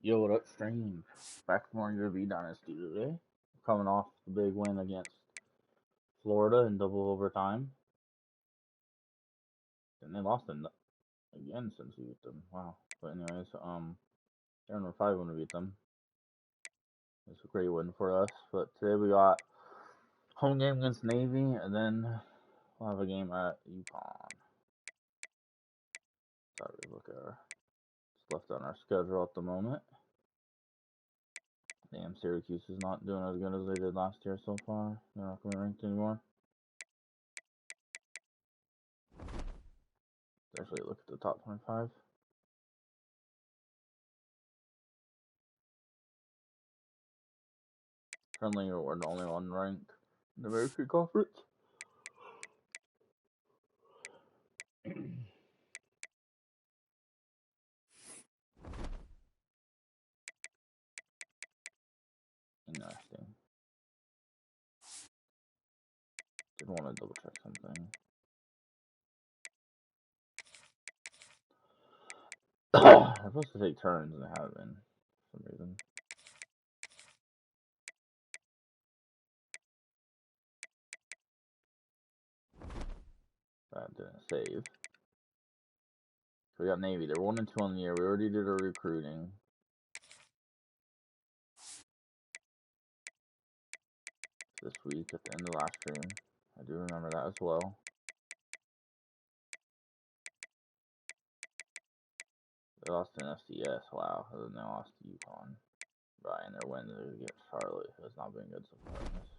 Yo, what up, Strange? Back from our UAB Dynasty today. Coming off the big win against Florida in double overtime. And they lost again since we beat them. Wow. But anyways, they're number 5 when we beat them. It's a great win for us. But today we got home game against Navy, and then we'll have a game at UConn. Sorry, look at our left on our schedule at the moment. Damn, Syracuse is not doing as good as they did last year so far. They're not going to be ranked anymore. Actually, look at the top 25. Currently, we're the only one ranked in the American Conference. Interesting. Did want to double check something. I'm supposed to take turns and I haven't for some reason. That didn't save. So we got Navy. They're 1-2 on the year. We already did our recruiting. This week at the end of last stream. I do remember that as well. They lost to FCS, wow. And then they lost to UConn. Right, and their win against Charlotte has not been good so far in this.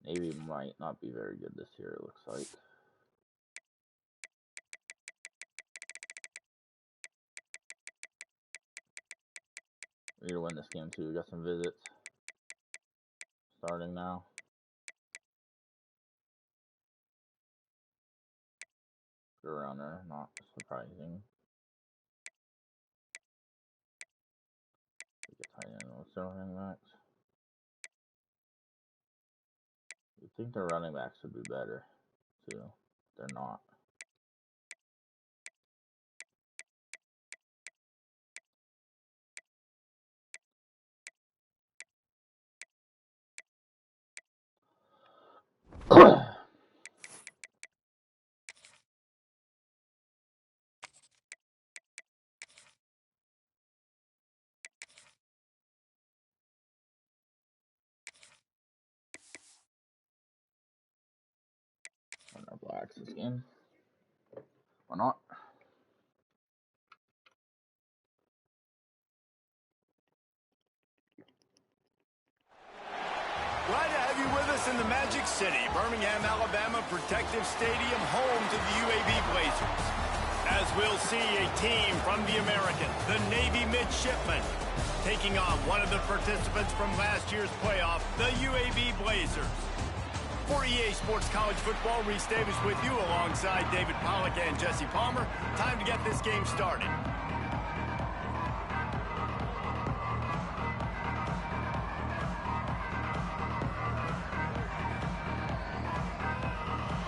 Navy might not be very good this year, it looks like. We need to win this game too. We got some visits starting now. Good around there, not surprising. We get tight end with their running backs. You'd think their running backs would be better too. They're not. Run our blacks this game. Or not. Glad to have you with us in the Magic City, Birmingham, Alabama Protective Stadium, home to the UAB Blazers. As we'll see a team from the American, the Navy Midshipmen, taking on one of the participants from last year's playoff, the UAB Blazers. For EA Sports College Football, Reese Davis with you alongside David Pollack and Jesse Palmer. Time to get this game started.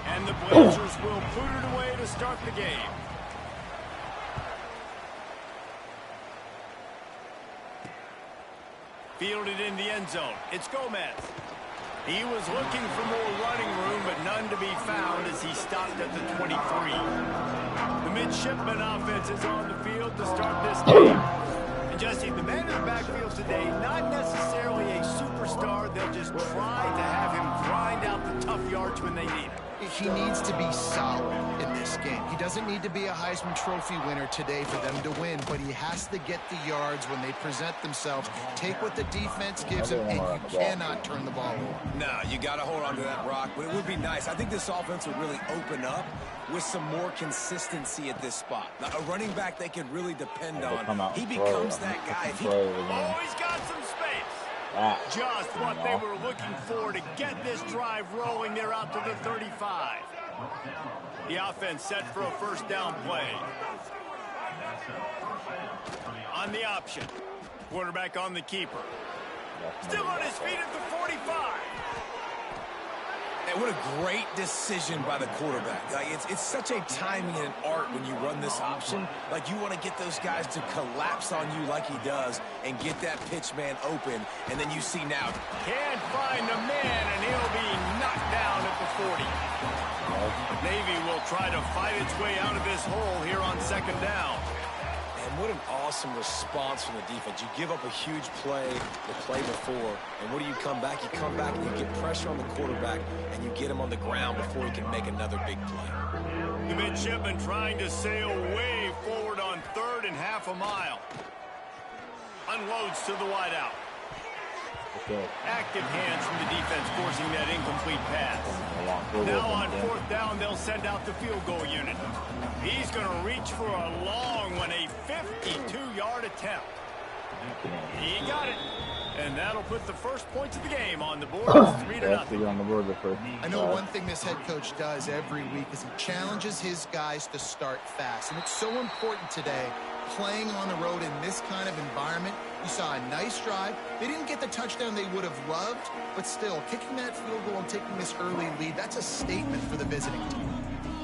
And the Blazers will put it away to start the game. Fielded in the end zone. It's Gomez. He was looking for more running room, but none to be found as he stopped at the 23. The midshipman offense is on the field to start this game. And Jesse, the man in the backfield today, not necessarily a superstar. They'll just try to have him grind out the tough yards when they need him. He needs to be solid in this game. He doesn't need to be a Heisman Trophy winner today for them to win, but he has to get the yards when they present themselves. Take what the defense gives him, and you cannot turn the ball over. No, you got to hold on to that rock, but it would be nice. I think this offense would really open up with some more consistency at this spot. Now, a running back they can really depend on. He becomes that guy. Always got some space. Just what they were looking for to get this drive rolling. They're out to the 35. The offense set for a first down play. On the option. Quarterback on the keeper. Still on his feet at the 45. And what a great decision by the quarterback. Like, it's such a timing and art when you run this option. Like, you want to get those guys to collapse on you like he does and get that pitch man open. And then you see now. Can't find the man, and he'll be knocked down at the 40. Navy will try to fight its way out of this hole here on second down. And what an awesome response from the defense. You give up a huge play the play before, and what do you come back? You come back and you get pressure on the quarterback, and you get him on the ground before he can make another big play. The midshipman trying to sail way forward on third and half a mile. Unloads to the wideout. Active hands from the defense forcing that incomplete pass. Now on fourth down, they'll send out the field goal unit. He's going to reach for a long one, a 52-yard attempt. He got it. And that'll put the first points of the game on the board. 3-0. I know one thing this head coach does every week is he challenges his guys to start fast. And it's so important today, playing on the road in this kind of environment. You saw a nice drive. They didn't get the touchdown they would have loved, but still, kicking that field goal and taking this early lead, that's a statement for the visiting team.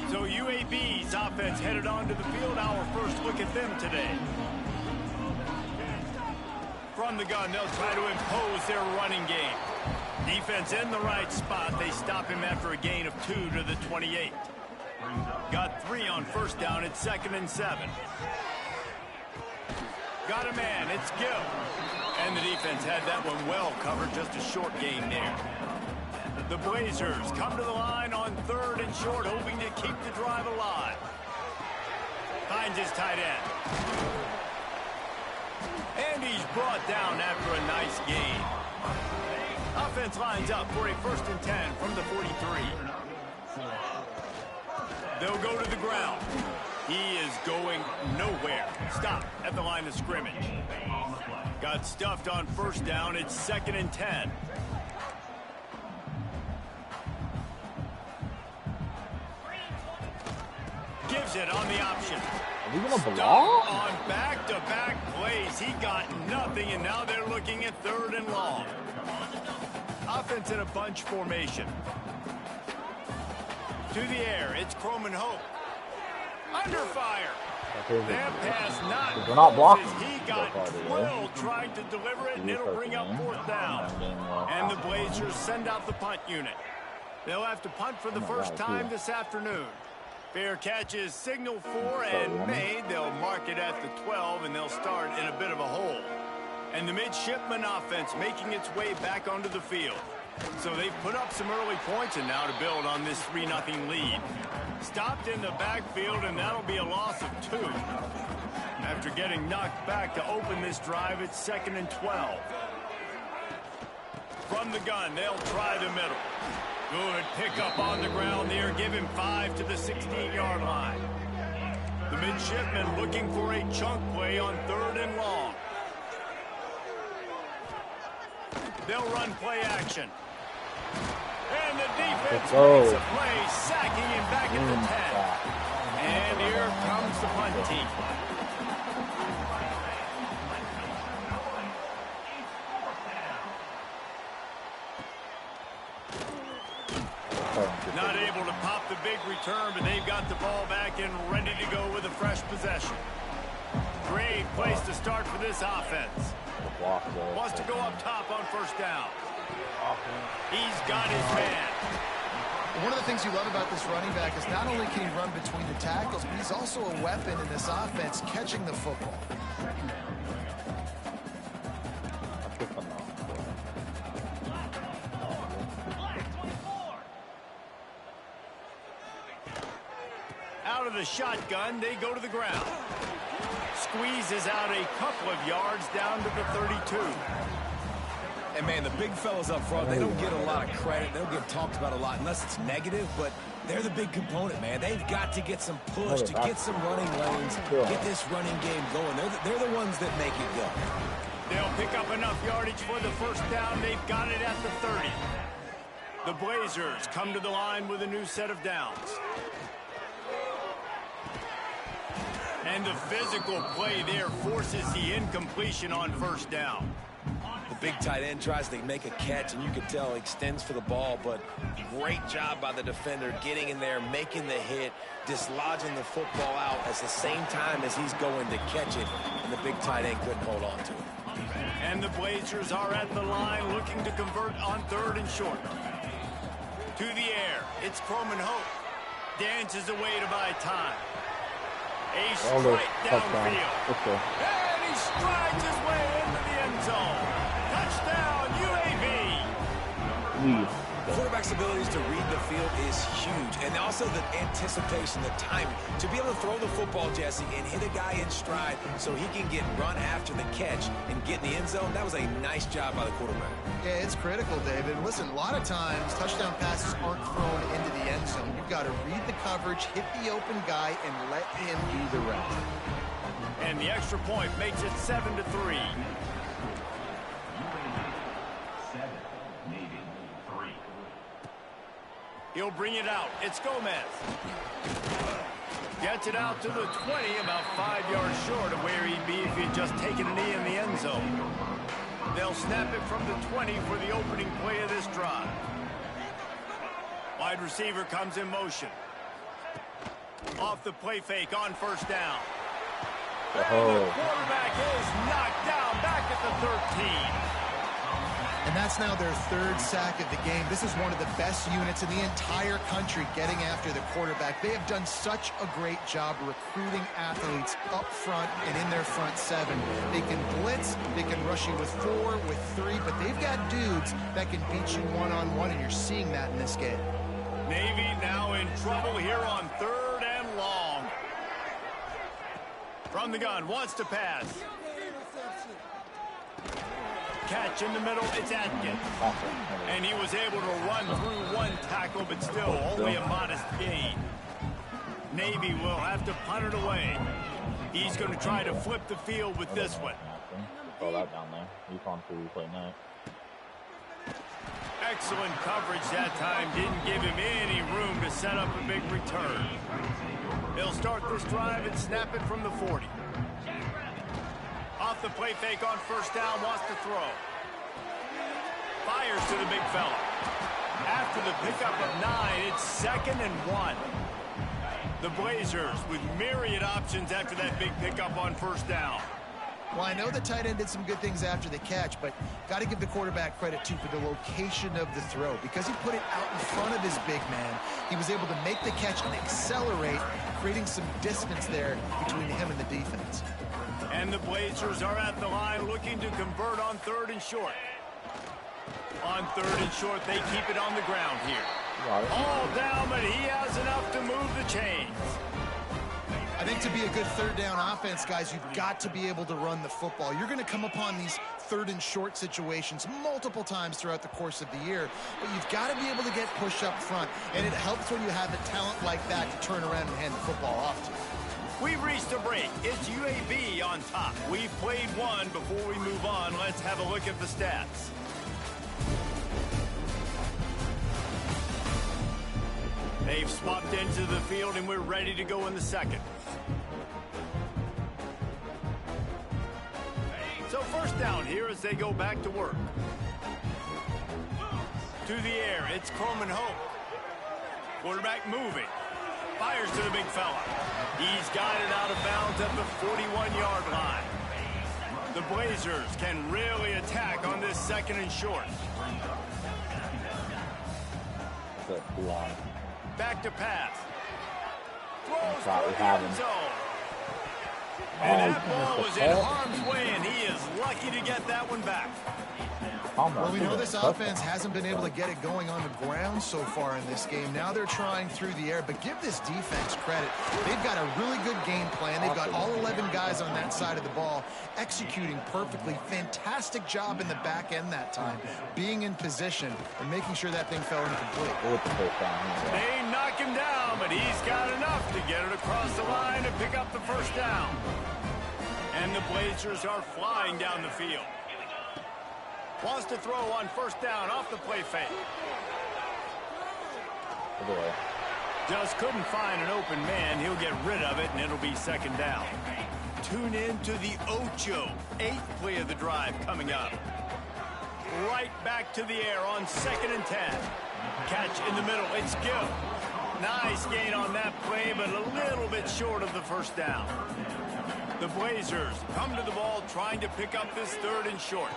So UAB's offense headed onto the field. Our first look at them today. From the gun, they'll try to impose their running game. Defense in the right spot. They stop him after a gain of 2 to the 28. Got 3 on first down. It's 2nd and 7. Got a man. It's Gill. And the defense had that one well covered. Just a short gain there. The Blazers come to the line on 3rd and short, hoping to keep the drive alive. Finds his tight end. And he's brought down after a nice gain. Offense lines up for a 1st and 10 from the 43. They'll go to the ground. He is going nowhere. Stop at the line of scrimmage. Got stuffed on first down. It's 2nd and 10. Gives it on the option. Are we gonna block? On back-to-back plays. He got nothing, and now they're looking at 3rd and long. Offense in a bunch formation. To the air, it's Croman Hope. Under fire. That pass not blocking. He got drilled trying to deliver it, and it'll bring up 4th down. And the Blazers send out the punt unit. They'll have to punt for the first time this afternoon. Fair catch is signaled for and made. They'll mark it at the 12, and they'll start in a bit of a hole. And the midshipman offense making its way back onto the field. So they've put up some early points, and now to build on this 3-0 lead. Stopped in the backfield, and that'll be a loss of 2. After getting knocked back to open this drive, it's 2nd and 12. From the gun, they'll try the middle. Good pickup on the ground there. Give him 5 to the 16-yard line. The midshipmen looking for a chunk play on 3rd and long. They'll run play action. And the defense makes a play, sacking him back at the 10. And here comes the punt team. Not able to pop the big return, but they've got the ball back and ready to go with a fresh possession. Great place to start for this offense. Wants to go up top on first down. He's got his man. One of the things you love about this running back is not only can he run between the tackles, but he's also a weapon in this offense catching the football. Out of the shotgun, they go to the ground. Squeezes out a couple of yards down to the 32. And, man, the big fellas up front, they don't get a lot of credit. They don't get talked about a lot unless it's negative, but they're the big component, man. They've got to get some push, to get some running lanes, get this running game going. They're the ones that make it go. They'll pick up enough yardage for the first down. They've got it at the 30. The Blazers come to the line with a new set of downs. And the physical play there forces the incompletion on first down. big tight end tries to make a catch, and you can tell he extends for the ball, but great job by the defender getting in there, making the hit, dislodging the football out at the same time as he's going to catch it, and the big tight end couldn't hold on to it. And the Blazers are at the line looking to convert on 3rd and short. To the air, it's Croman Hope. Dances away to buy time. A strike downfield. And he strides his way into the end zone. Touchdown, UAB. The quarterback's abilities to read the field is huge, and also the anticipation, the timing. To be able to throw the football, Jesse, and hit a guy in stride so he can get run after the catch and get in the end zone, that was a nice job by the quarterback. Yeah, it's critical, David. Listen, a lot of times touchdown passes aren't thrown into the end zone. You've got to read the coverage, hit the open guy, and let him do the rest. And the extra point makes it 7-3. He'll bring it out. It's Gomez. Gets it out to the 20, about 5 yards short of where he'd be if he'd just taken a knee in the end zone. They'll snap it from the 20 for the opening play of this drive. Wide receiver comes in motion. Off the play fake on 1st down. And the quarterback is knocked down back at the 13. And that's now their 3rd sack of the game. This is one of the best units in the entire country getting after the quarterback. They have done such a great job recruiting athletes up front and in their front 7. They can blitz, they can rush you with 4, with 3, but they've got dudes that can beat you one-on-one, and you're seeing that in this game. Navy now in trouble here on 3rd and long. From the gun, wants to pass. Catch in the middle, it's Atkins. And he was able to run through 1 tackle, but still only a modest gain. Navy will have to punt it away. He's going to try to flip the field with this one. Throw that down there. He's on to replay now. Excellent coverage that time. Didn't give him any room to set up a big return. They'll start this drive and snap it from the 40. Off the play fake on 1st down, wants to throw. Fires to the big fella. After the pickup of 9, it's 2nd and 1. The Blazers with myriad options after that big pickup on 1st down. Well, I know the tight end did some good things after the catch, but got to give the quarterback credit, too, for the location of the throw. Because he put it out in front of his big man, he was able to make the catch and accelerate, creating some distance there between him and the defense. And the Blazers are at the line looking to convert on 3rd and short. On 3rd and short, they keep it on the ground here. All down, but he has enough to move the chains. I think to be a good 3rd down offense, guys, you've got to be able to run the football. You're going to come upon these 3rd and short situations multiple times throughout the course of the year, but you've got to be able to get push up front, and it helps when you have a talent like that to turn around and hand the football off to. We've reached a break. It's UAB on top. We've played 1. Before we move on, let's have a look at the stats. They've swapped into the field, and we're ready to go in the 2nd. So 1st down here as they go back to work. To the air, it's Croman Hope. Quarterback moving. Fires to the big fella. He's got it out of bounds at the 41-yard line. The Blazers can really attack on this 2nd and short. Back to pass. Throws for the end zone. And that ball was in harm's way, and he is lucky to get that one back. Well, we know this offense hasn't been able to get it going on the ground so far in this game. Now they're trying through the air, but give this defense credit. They've got a really good game plan. They've got all 11 guys on that side of the ball executing perfectly. Fantastic job in the back end that time, being in position and making sure that thing fell incomplete. They knock him down, but he's got enough to get it across the line to pick up the 1st down. And the Blazers are flying down the field. Wants to throw on 1st down off the play fake. Just couldn't find an open man. He'll get rid of it, and it'll be 2nd down. Tune in to the Ocho, 8th play of the drive coming up. right back to the air on 2nd and 10. Catch in the middle. It's Gill. Nice gain on that play, but a little bit short of the first down. The Blazers come to the ball trying to pick up this 3rd and short.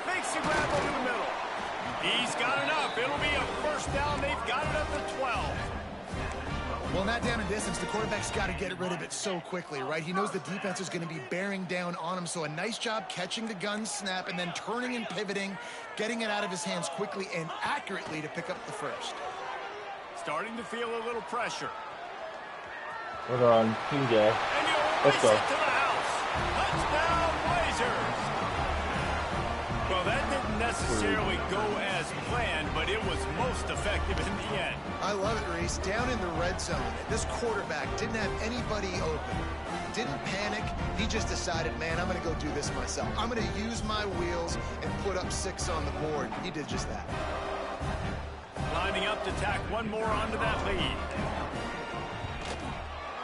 Makes the grab over the middle. He's got enough. It'll be a first down. They've got it at the 12. Well, not down in distance. The quarterback's got to get rid of it so quickly, right? He knows the defense is going to be bearing down on him. So a nice job catching the gun snap and then turning and pivoting, getting it out of his hands quickly and accurately to pick up the first. Starting to feel a little pressure. Hold on, TJ. Let's go. To the house. Touchdown, Blazers. Well, that didn't necessarily go as planned, but it was most effective in the end. I love it, Reese. Down in the red zone, this quarterback didn't have anybody open. Didn't panic. He just decided, man, I'm going to go do this myself. I'm going to use my wheels and put up 6 on the board. He did just that. Lining up to tack one more onto that lead.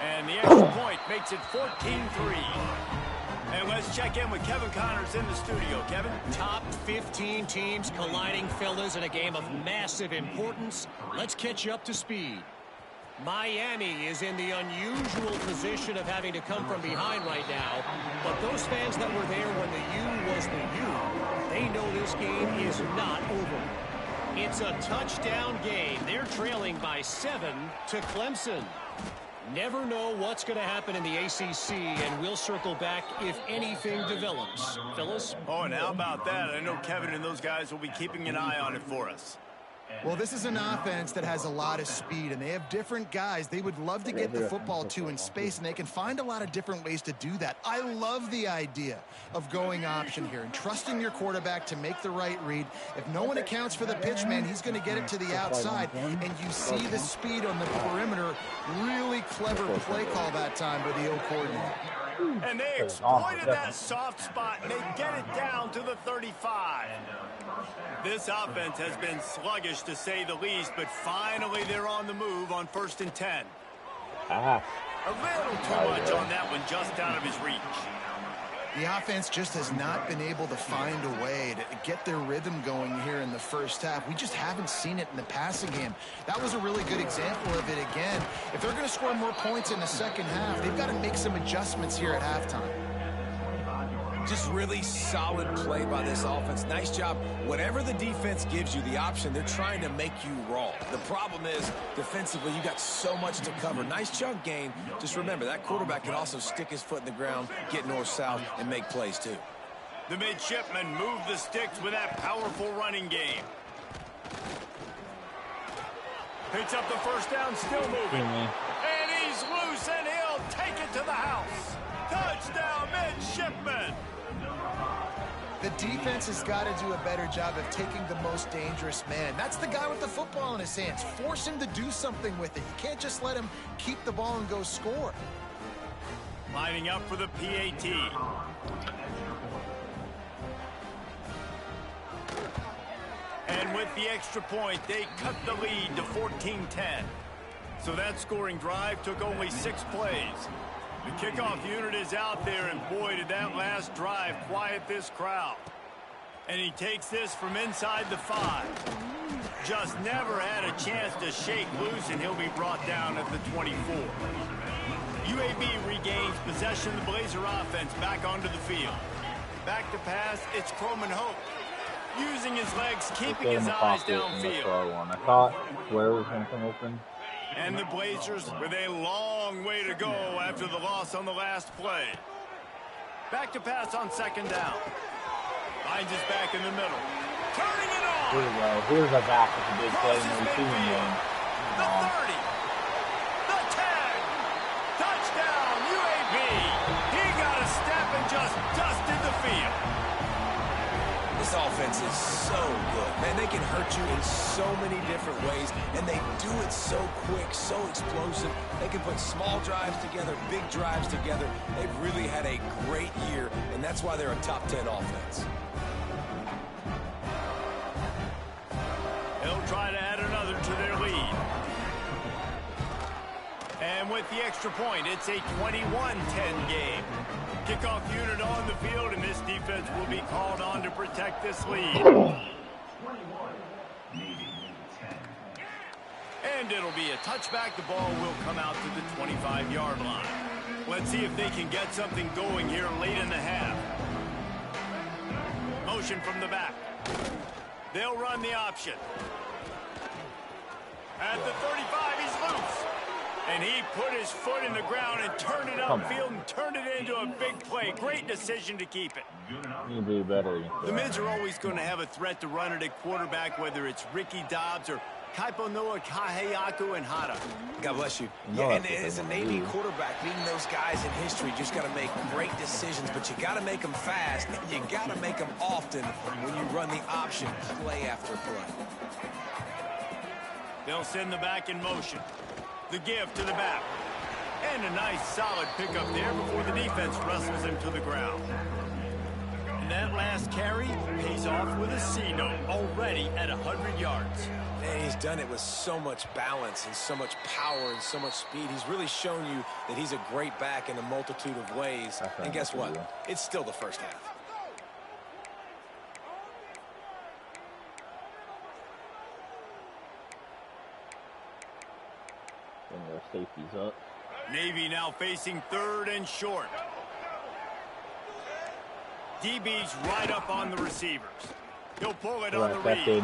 And the extra point makes it 14-3. And let's check in with Kevin Connors in the studio. Kevin? Top 15 teams colliding, fellas, in a game of massive importance. Let's catch you up to speed. Miami is in the unusual position of having to come from behind right now. But those fans that were there when the U was the U, they know this game is not over. It's a touchdown game. They're trailing by 7 to Clemson. Never know what's going to happen in the ACC, and we'll circle back if anything develops. Phyllis? Oh, and how about that? I know Kevin and those guys will be keeping an eye on it for us. Well, this is an offense that has a lot of speed, and they have different guys they would love to get the football to in space, and they can find a lot of different ways to do that. I love the idea of going option here and trusting your quarterback to make the right read. If no one accounts for the pitch, man, he's going to get it to the outside, and you see the speed on the perimeter. Really clever play call that time by the O coordinator. And they exploited that soft spot, and they get it down to the 35. This offense has been sluggish, to say the least, but finally they're on the move on 1st and 10. A little too much on that one, just out of his reach. The offense just has not been able to find a way to get their rhythm going here in the first half. We just haven't seen it in the passing game. That was a really good example of it again. If they're going to score more points in the second half, they've got to make some adjustments here at halftime. Just really solid play by this offense. Nice job. Whatever the defense gives you the option, they're trying to make you wrong. The problem is, defensively, you got so much to cover. Nice chunk gain. Just remember, that quarterback can also stick his foot in the ground, get north-south, and make plays, too. The midshipmen move the sticks with that powerful running game. Picks up the first down, still moving. And he's loose, and he'll take it to the house. Touchdown, midshipmen. The defense has got to do a better job of taking the most dangerous man. That's the guy with the football in his hands. Force him to do something with it. You can't just let him keep the ball and go score. Lining up for the PAT. And with the extra point, they cut the lead to 14-10. So that scoring drive took only 6 plays. The kickoff unit is out there, and boy, did that last drive quiet this crowd. And he takes this from inside the 5. Just never had a chance to shake loose, and he'll be brought down at the 24. UAB regains possession of the Blazer offense back onto the field. Back to pass, it's Croman Hope. Using his legs, keeping his eyes downfield. I thought Square was going to come open. And the Blazers with a long way to go after the loss on the last play. Back to pass on 2nd down. Finds his back in the middle. Turning it on. Here we go. Here's a back with a big play in the receiving game. The 30. The 10. Touchdown, UAB. He got a step and just dusted the field. This offense is so good. Man, they can hurt you in so many different ways, and they do it so quick, so explosive. They can put small drives together, big drives together. They've really had a great year, and that's why they're a top 10 offense. They'll try to add another to their lead. And And with the extra point, it's a 21-10 game. Kickoff unit on the field, and this defense will be called on to protect this lead. And it'll be a touchback. The ball will come out to the 25-yard line. Let's see if they can get something going here late in the half. Motion from the back. They'll run the option. At the 35, he's loose. And he put his foot in the ground and turned it upfield and turned it into a big play. Great decision to keep it. You do better. The Mids are always going to have a threat to run it at quarterback, whether it's Ricky Dobbs or Kaipo Noah, Kaheyaku, and Hara. God bless you. Yeah, and as a Navy quarterback, beating those guys in history, you just got to make great decisions, but you got to make them fast. You got to make them often when you run the option play after play. They'll send the back in motion. The give to the back. And a nice solid pickup there before the defense wrestles him to the ground. And that last carry pays off with a C note, already at 100 yards. And he's done it with so much balance and so much power and so much speed. He's really shown you that he's a great back in a multitude of ways. And guess what? It's still the first half. And their safety's up. Navy now facing 3rd and short. DB's right up on the receivers. He'll pull it on the read. He'll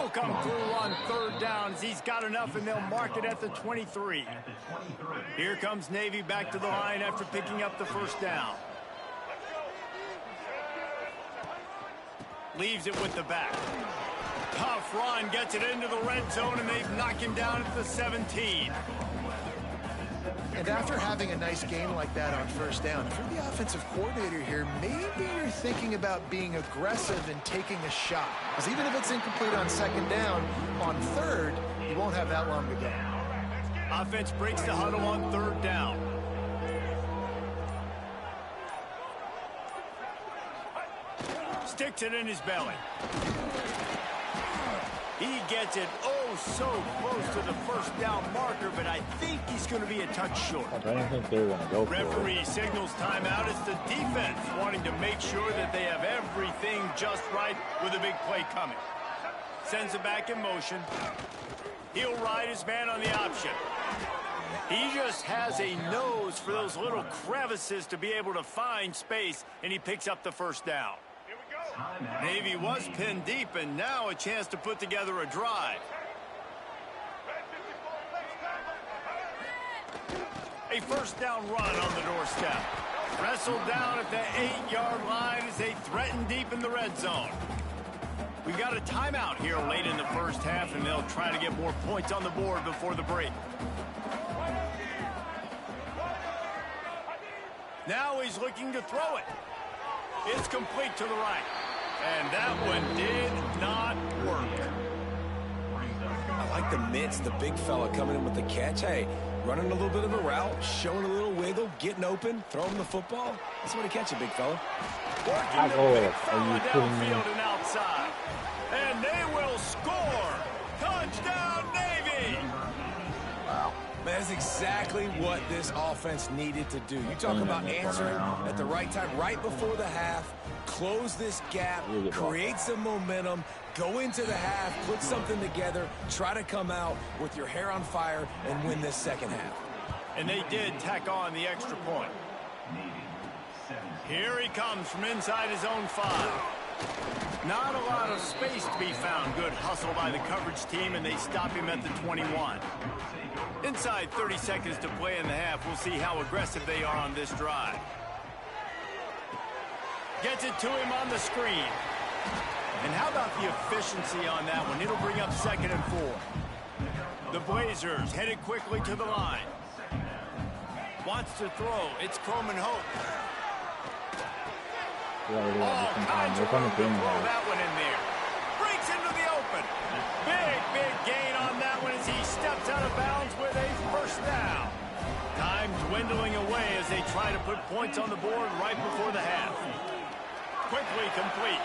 come through on 3rd downs. He's got enough, and they'll mark it at the 23. Here comes Navy back to the line after picking up the first down. Leaves it with the back. Tough run, gets it into the red zone, and they've knocked him down at the 17. And after having a nice game like that on first down, if you're the offensive coordinator here, maybe you're thinking about being aggressive and taking a shot. Because even if it's incomplete on 2nd down, on 3rd, you won't have that long to go. Offense breaks the huddle on 3rd down. Sticks it in his belly. He gets it so close to the first down marker, but I think he's going to be a touch short. I don't think they're going to go for it. Referee signals timeout. It's the defense wanting to make sure that they have everything just right with a big play coming. Sends it back in motion. He'll ride his man on the option. He just has a nose for those little crevices to be able to find space, and he picks up the first down. Navy was pinned deep, and now a chance to put together a drive. A first down run on the doorstep. Wrestled down at the 8-yard line as they threaten deep in the red zone. We've got a timeout here late in the first half, and they'll try to get more points on the board before the break. Now he's looking to throw it. It's complete to the right. And that one did not work. I like the Mids, the big fella coming in with the catch. Hey, running a little bit of a route, showing a little wiggle, getting open, throwing the football. That's what he catch it, big fella. Working the big fella downfield and outside. And they will score. Touchdown, Navy. Wow. Man, that's exactly what this offense needed to do. You talk about answering at the right time, right before the half, close this gap, create some momentum, go into the half, put something together, try to come out with your hair on fire and win this second half. And they did tack on the extra point. Here he comes from inside his own 5. Not a lot of space to be found. Good hustle by the coverage team, and they stop him at the 21. Inside 30 seconds to play in the half. We'll see how aggressive they are on this drive. Gets it to him on the screen. And how about the efficiency on that one? It'll bring up 2nd and 4. The Blazers headed quickly to the line. Wants to throw. It's Coleman Hope. Throw that one in there. Breaks into the open. Big gain on that one as he steps out of bounds with a first down. Time dwindling away as they try to put points on the board right before the half. Quickly complete.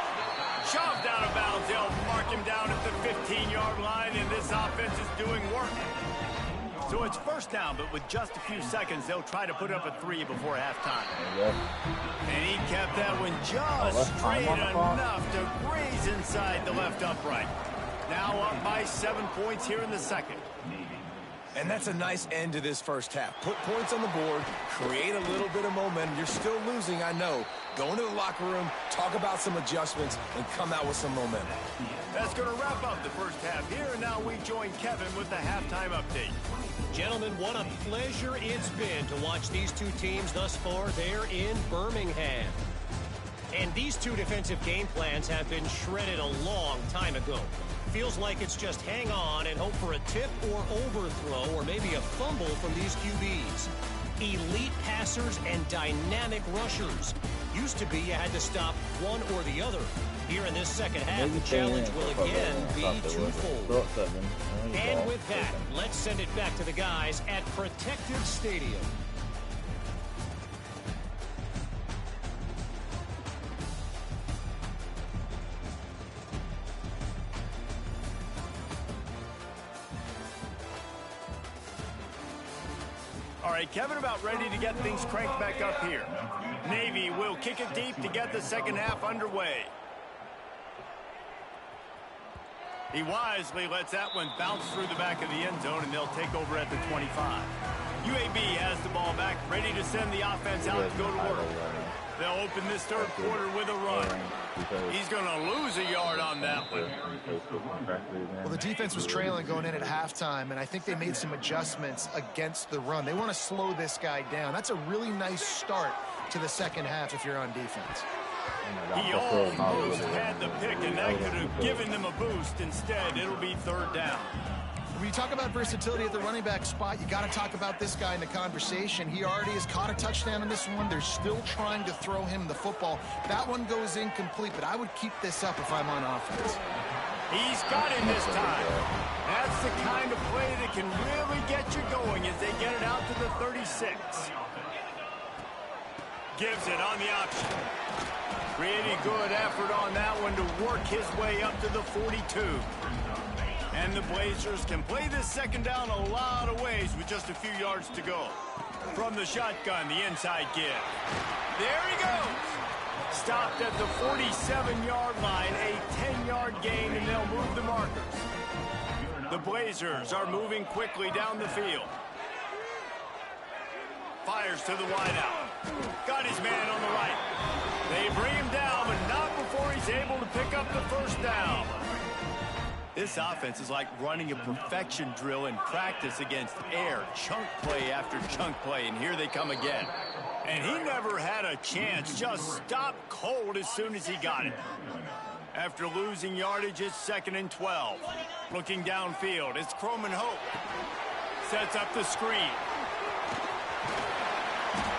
Shoved out of bounds. They'll mark him down at the 15-yard line, and this offense is doing work. So it's first down, but with just a few seconds, they'll try to put up a 3 before halftime. And he kept that one just straight enough to graze inside the left upright. Now up by 7 points here in the second. And that's a nice end to this first half. Put points on the board, create a little bit of momentum. You're still losing, I know. Go into the locker room, talk about some adjustments, and come out with some momentum. That's going to wrap up the first half here, and now we join Kevin with the halftime update. Gentlemen, what a pleasure it's been to watch these two teams thus far there in Birmingham. And these two defensive game plans have been shredded a long time ago. Feels like it's just hang on and hope for a tip or overthrow or maybe a fumble from these QBs. Elite passers and dynamic rushers. Used to be you had to stop one or the other. Here in this second half, the challenge will again be twofold. And with that, let's send it back to the guys at Protective Stadium. All right, Kevin about ready to get things cranked back up here. Navy will kick it deep to get the second half underway. He wisely lets that one bounce through the back of the end zone, and they'll take over at the 25. UAB has the ball back, ready to send the offense out to go to work. They'll open this third quarter with a run. He's going to lose a yard on that one. Well, the defense was trailing going in at halftime, and I think they made some adjustments against the run. They want to slow this guy down. That's a really nice start to the second half if you're on defense. He almost had the pick, and that could have given them a boost. Instead, it'll be third down. When you talk about versatility at the running back spot, you got to talk about this guy in the conversation. He already has caught a touchdown in this one. They're still trying to throw him the football. That one goes incomplete, but I would keep this up if I'm on offense. He's got it this time. That's the kind of play that can really get you going as they get it out to the 36. Gives it on the option. Pretty good effort on that one to work his way up to the 42. And the Blazers can play this second down a lot of ways with just a few yards to go. From the shotgun, the inside give. There he goes. Stopped at the 47-yard line, a 10-yard gain, and they'll move the markers. The Blazers are moving quickly down the field. Fires to the wideout. Got his man on the right. They bring him down, but not before he's able to pick up the first down. This offense is like running a perfection drill in practice against air. Chunk play after chunk play, and here they come again. And he never had a chance. Just stopped cold as soon as he got it. After losing yardage, it's 2nd and 12. Looking downfield, it's Croman Hope. Sets up the screen.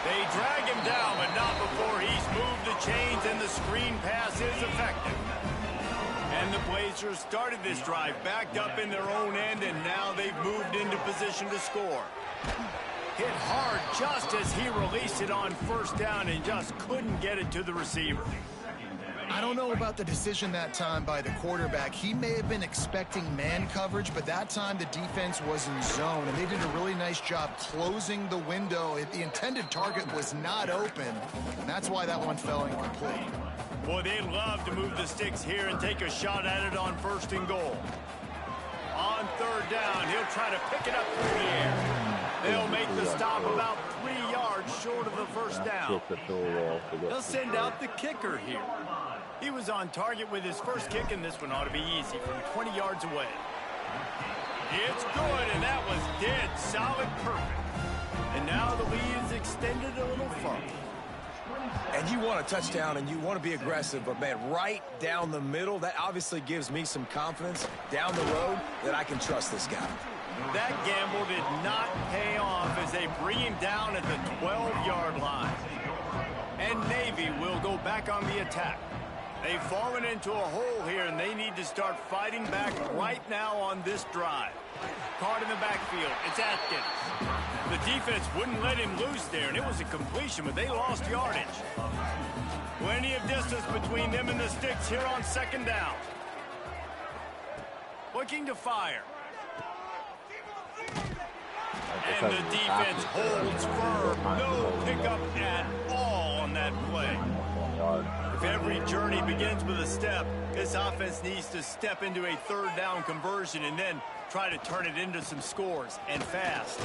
They drag him down, but not before he's moved the chains, and the screen pass is effective. And the Blazers started this drive backed up in their own end, and now they've moved into position to score. Hit hard just as he released it on first down and just couldn't get it to the receiver. I don't know about the decision that time by the quarterback. He may have been expecting man coverage, but that time the defense was in zone, and they did a really nice job closing the window. The intended target was not open, and that's why that one fell incomplete. Boy, they'd love to move the sticks here and take a shot at it on 1st and goal. On 3rd down, he'll try to pick it up through the air. They'll make the stop about 3 yards short of the first down. They'll send out the kicker here. He was on target with his first kick, and this one ought to be easy from 20 yards away. It's good, and that was dead solid perfect. And now the lead is extended a little further. And you want a touchdown, and you want to be aggressive, but, man, right down the middle, that obviously gives me some confidence down the road that I can trust this guy. That gamble did not pay off as they bring him down at the 12-yard line. And Navy will go back on the attack. They've fallen into a hole here, and they need to start fighting back right now on this drive. Caught in the backfield. It's Atkins. The defense wouldn't let him loose there, and it was a completion, but they lost yardage. Plenty of distance between them and the sticks here on 2nd down. Looking to fire. And the defense holds firm. No pickup at all on that play. If every journey begins with a step, this offense needs to step into a third down conversion and then try to turn it into some scores, and fast.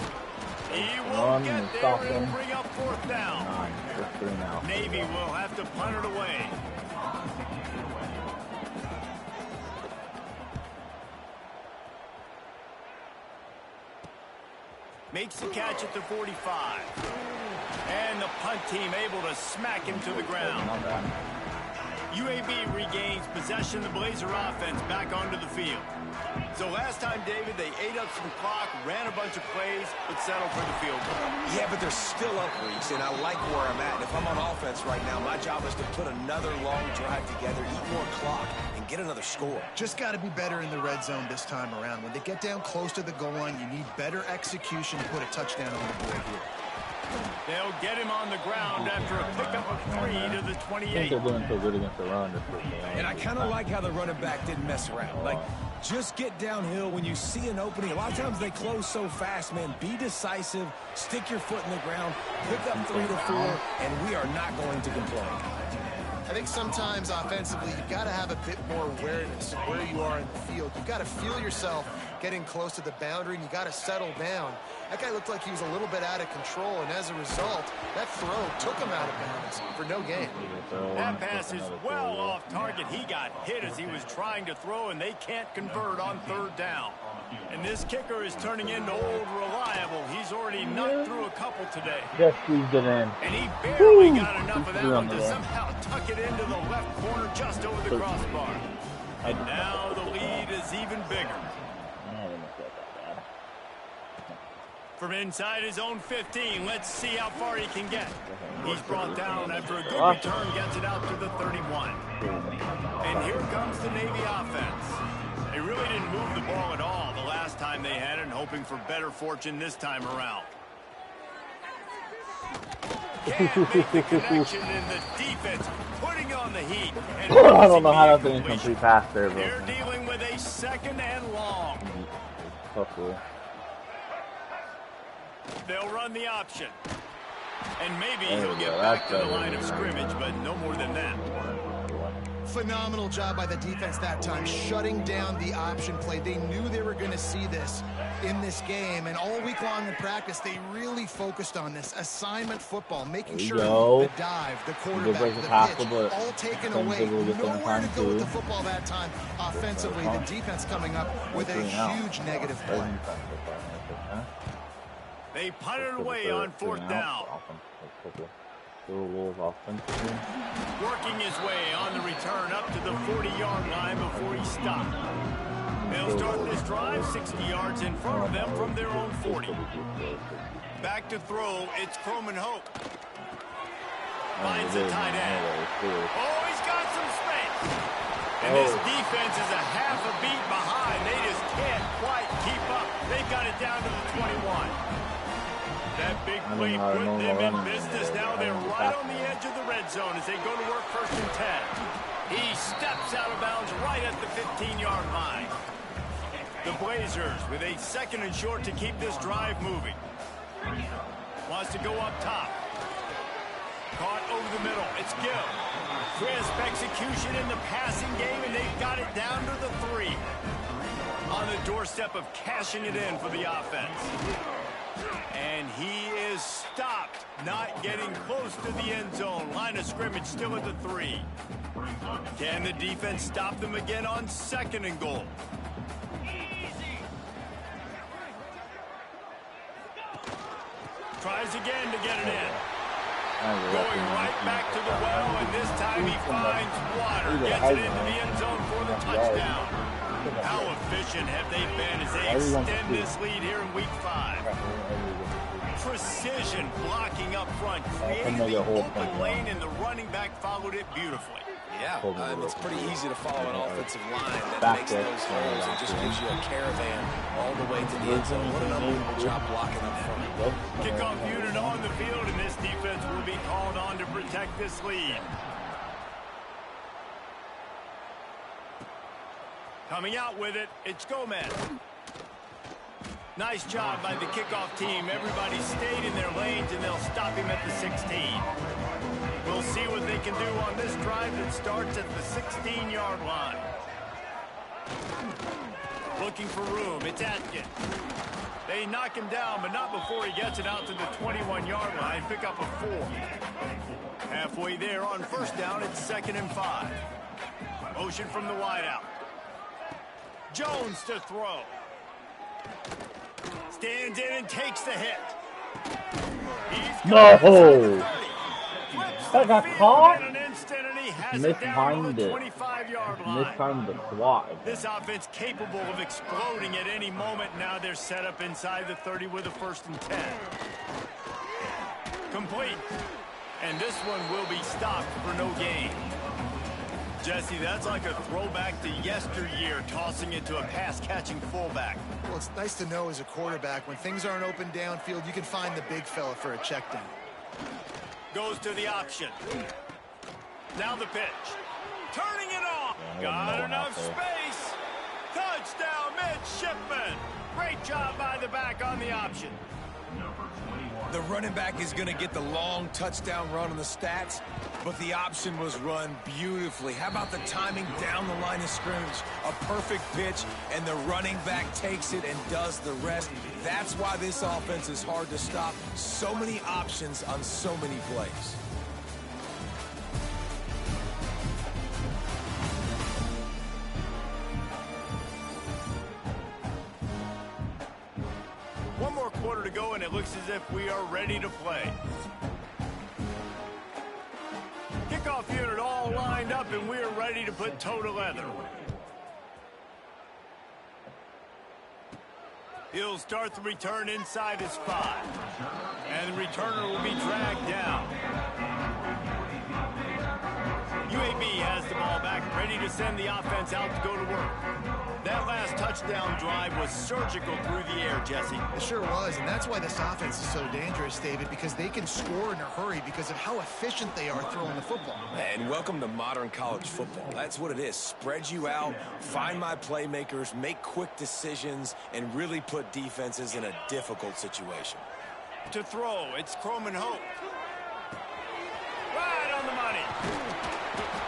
He won't get there and bring up fourth down. Navy will have to punt it away. Makes the catch at the 45. And the punt team able to smack him to the ground. UAB regains possession of the Blazer offense back onto the field. So last time, David, they ate up some clock, ran a bunch of plays, but settled for the field goal. Yeah, but they're still up, Reese, and I like where I'm at. And if I'm on offense right now, my job is to put another long drive together, eat more clock, and get another score. Just got to be better in the red zone this time around. When they get down close to the goal line, you need better execution to put a touchdown on the board here. They'll get him on the ground after a pickup of 3 to the 28. I think they're doing so good against the run. And I kind of like how the running back didn't mess around. Like, just get downhill when you see an opening. A lot of times they close so fast, man. Be decisive, stick your foot in the ground, pick up 3 to 4, and we are not going to complain. I think sometimes offensively, you've got to have a bit more awareness of where you are in the field. You've got to feel yourself getting close to the boundary, and you got to settle down. That guy looked like he was a little bit out of control, and as a result, that throw took him out of bounds for no gain. That pass is well off target. He got hit as he was trying to throw, and they can't convert on third down. And this kicker is turning into old reliable. He's already knocked through a couple today. Just squeezed it in. And he barely got enough of that one to somehow tuck it into the left corner just over the crossbar. And now the lead is even bigger. From inside his own 15, let's see how far he can get. He's brought down after a good return, gets it out to the 31. And here comes the Navy offense. They really didn't move the ball at all the last time they had it, and hoping for better fortune this time around. Can't make the connection, and the defense putting on the heat. And I don't know how that's an incomplete pass there, bro. They're dealing with a second and long. They'll run the option. And maybe he'll get back to the line of scrimmage, but no more than that. Phenomenal job by the defense that time, shutting down the option play. They knew they were going to see this in this game, and all week long in practice, they really focused on this assignment football, making sure the dive, the quarterback, the pitch, all taken away. Nowhere to go with the football that time. Offensively, the defense coming up with a huge negative play. They punted away on fourth down. Working his way on the return up to the 40-yard line before he stopped. They'll start this drive 60 yards in front of them from their own 40. Back to throw, it's Croman Hope. Finds the tight end. Oh, he's got some space. And this defense is a half a beat behind. They just can't quite keep up. They've got it down to the 21. That big play put them in business. Now they're right on the edge of the red zone as they go to work first and 10. He steps out of bounds right at the 15-yard line. The Blazers with a second and short to keep this drive moving. Wants to go up top. Caught over the middle. It's Gill. Crisp execution in the passing game, and they've got it down to the 3. On the doorstep of cashing it in for the offense. And he is stopped, not getting close to the end zone. Line of scrimmage still at the 3. Can the defense stop them again on second and goal? Tries again to get it in. Going right back to the well, and this time he finds water. Gets it into the end zone for the touchdown. How efficient have they been as they extend this lead here in week 5? Precision blocking up front, creating the open lane, and the running back followed it beautifully. Yeah, it's pretty easy to follow an offensive line that makes those holes and just gives you a caravan all the way to the end zone. What an unbelievable job blocking up front. Kickoff unit on the field, and this defense will be called on to protect this lead. Coming out with it, it's Gomez. Nice job by the kickoff team. Everybody stayed in their lanes, and they'll stop him at the 16. We'll see what they can do on this drive that starts at the 16-yard line. Looking for room. It's Atkins. They knock him down, but not before he gets it out to the 21-yard line. Pick up a 4. Halfway there on first down, it's 2nd and 5. Motion from the wideout. Jones to throw. Stands in and takes the hit. No! That got caught? Mistimed it. Mistimed the swat. This offense capable of exploding at any moment. Now they're set up inside the 30 with a 1st and 10. Complete. And this one will be stopped for no gain. Jesse, that's like a throwback to yesteryear, tossing it to a pass-catching fullback. Well, it's nice to know as a quarterback, when things aren't open downfield, you can find the big fella for a check down. Goes to the option. Now the pitch. Turning it on. Got enough space. Touchdown, midshipman. Great job by the back on the option. The running back is going to get the long touchdown run on the stats, but the option was run beautifully. How about the timing down the line of scrimmage? A perfect pitch, and the running back takes it and does the rest. That's why this offense is hard to stop. So many options on so many plays. One more quarter to go, and it looks as if we are ready to play. Kickoff unit all lined up, and we are ready to put toe to leather. He'll start the return inside his 5. And the returner will be dragged down. UAB has the ball back, ready to send the offense out to go to work. That last touchdown drive was surgical through the air, Jesse. It sure was, and that's why this offense is so dangerous, David, because they can score in a hurry because of how efficient they are throwing the football. And welcome to modern college football. That's what it is. Spread you out, find my playmakers, make quick decisions, and really put defenses in a difficult situation. To throw, it's Croman Hope. Right on the money.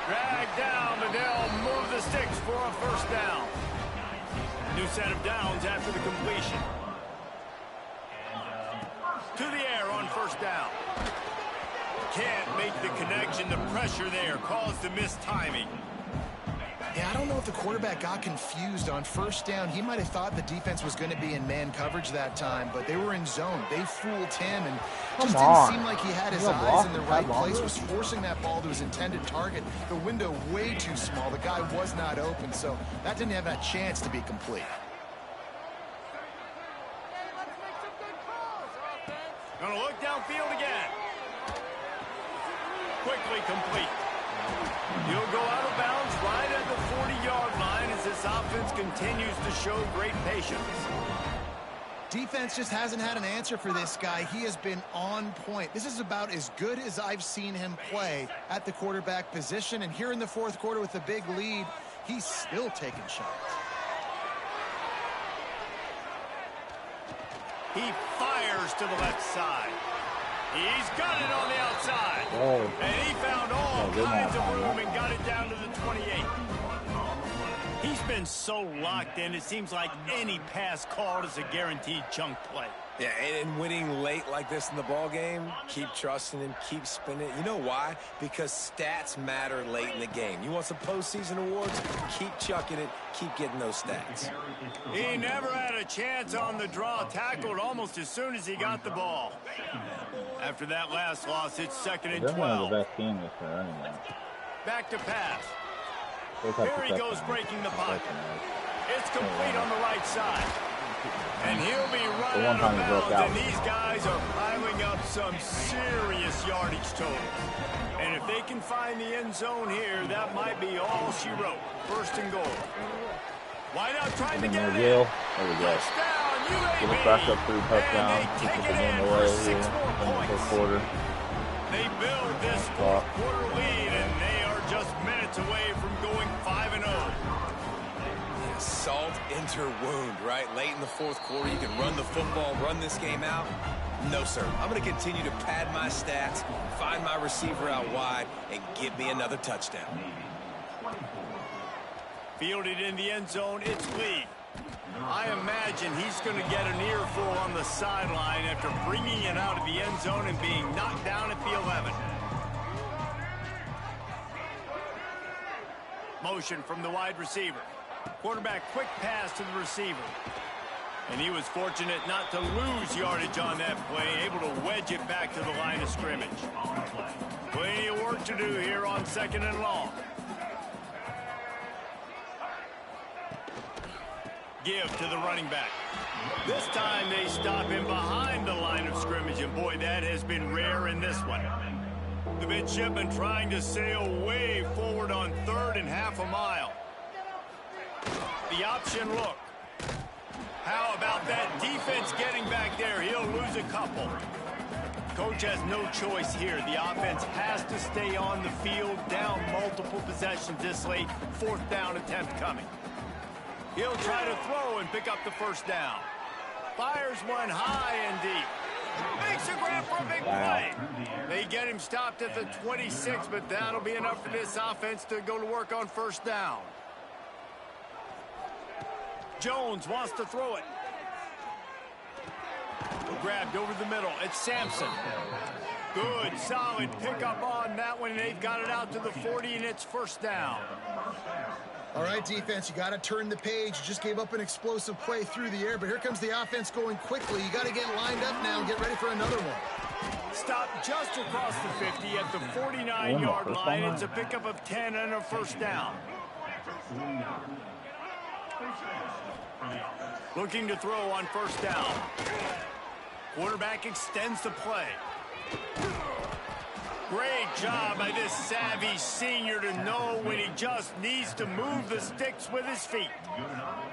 Dragged down, but they'll move the sticks for a 1st down. New set of downs after the completion. To the air on 1st down. Can't make the connection. The pressure there caused the missed timing. Yeah, I don't know if the quarterback got confused on 1st down. He might have thought the defense was going to be in man coverage that time, but they were in zone. They fooled him, and just didn't seem like he had his eyes in the right place, was forcing that ball to his intended target. The window way too small. The guy was not open, so that didn't have that chance to be complete. Gonna look downfield again. Quickly complete. He'll go out of bounds right at the 40-yard line as this offense continues to show great patience. Defense just hasn't had an answer for this guy. He has been on point. This is about as good as I've seen him play at the quarterback position. And here in the 4th quarter with a big lead, he's still taking shots. He fires to the left side. He's got it on the outside. Oh. And he found all kinds of room and got it down to the 28. He's been so locked in, it seems like any pass called is a guaranteed chunk play. Yeah, and winning late like this in the ball game, keep trusting him, keep spinning. You know why? Because stats matter late in the game. You want some postseason awards? Keep chucking it, keep getting those stats. He never had a chance on the draw, tackled almost as soon as he got the ball. After that last loss, it's 2nd and 12. The best team this year anyway. Back to pass. Here he goes breaking the pocket. It's complete on the right side. And he'll be run out of bounds, and these guys are piling up some serious yardage totals. And if they can find the end zone here, that might be all she wrote. 1st and goal. Wide out trying to get it in. There we go. Touchdown, UAB. Get it back up 3 touchdowns. And they Keep take the it game in away for 6 here more in the points. 4th quarter. They build this 4th quarter lead, and they are just minutes away from going 5-0. salt into her wound, right? Late in the fourth quarter, you can run the football, run this game out. No, sir. I'm going to continue to pad my stats, find my receiver out wide, and get me another touchdown. Fielded in the end zone, it's Lee. I imagine he's going to get an earful on the sideline after bringing it out of the end zone and being knocked down at the 11. Motion from the wide receiver. Quarterback quick pass to the receiver. And he was fortunate not to lose yardage on that play, able to wedge it back to the line of scrimmage. Plenty of work to do here on 2nd and long. Give to the running back. This time they stop him behind the line of scrimmage, and boy, that has been rare in this one. The midshipman trying to sail way forward on 3rd and half a mile. The option look. How about that defense getting back there? He'll lose a couple. Coach has no choice here. The offense has to stay on the field, down multiple possessions this late. 4th down attempt coming. He'll try to throw and pick up the 1st down. Fires one high and deep. Makes a grab for a big play. They get him stopped at the 26, but that'll be enough for this offense to go to work on 1st down. Jones wants to throw it. Grabbed over the middle. It's Sampson. Good, solid pickup on that one. They've got it out to the 40, and it's 1st down. All right, defense, you got to turn the page. You just gave up an explosive play through the air, but here comes the offense going quickly. You got to get lined up now and get ready for another one. Stop just across the 50 at the 49-yard line. It's a pickup of 10 and a 1st down. Looking to throw on 1st down. Quarterback extends the play. Great job by this savvy senior to know when he just needs to move the sticks with his feet.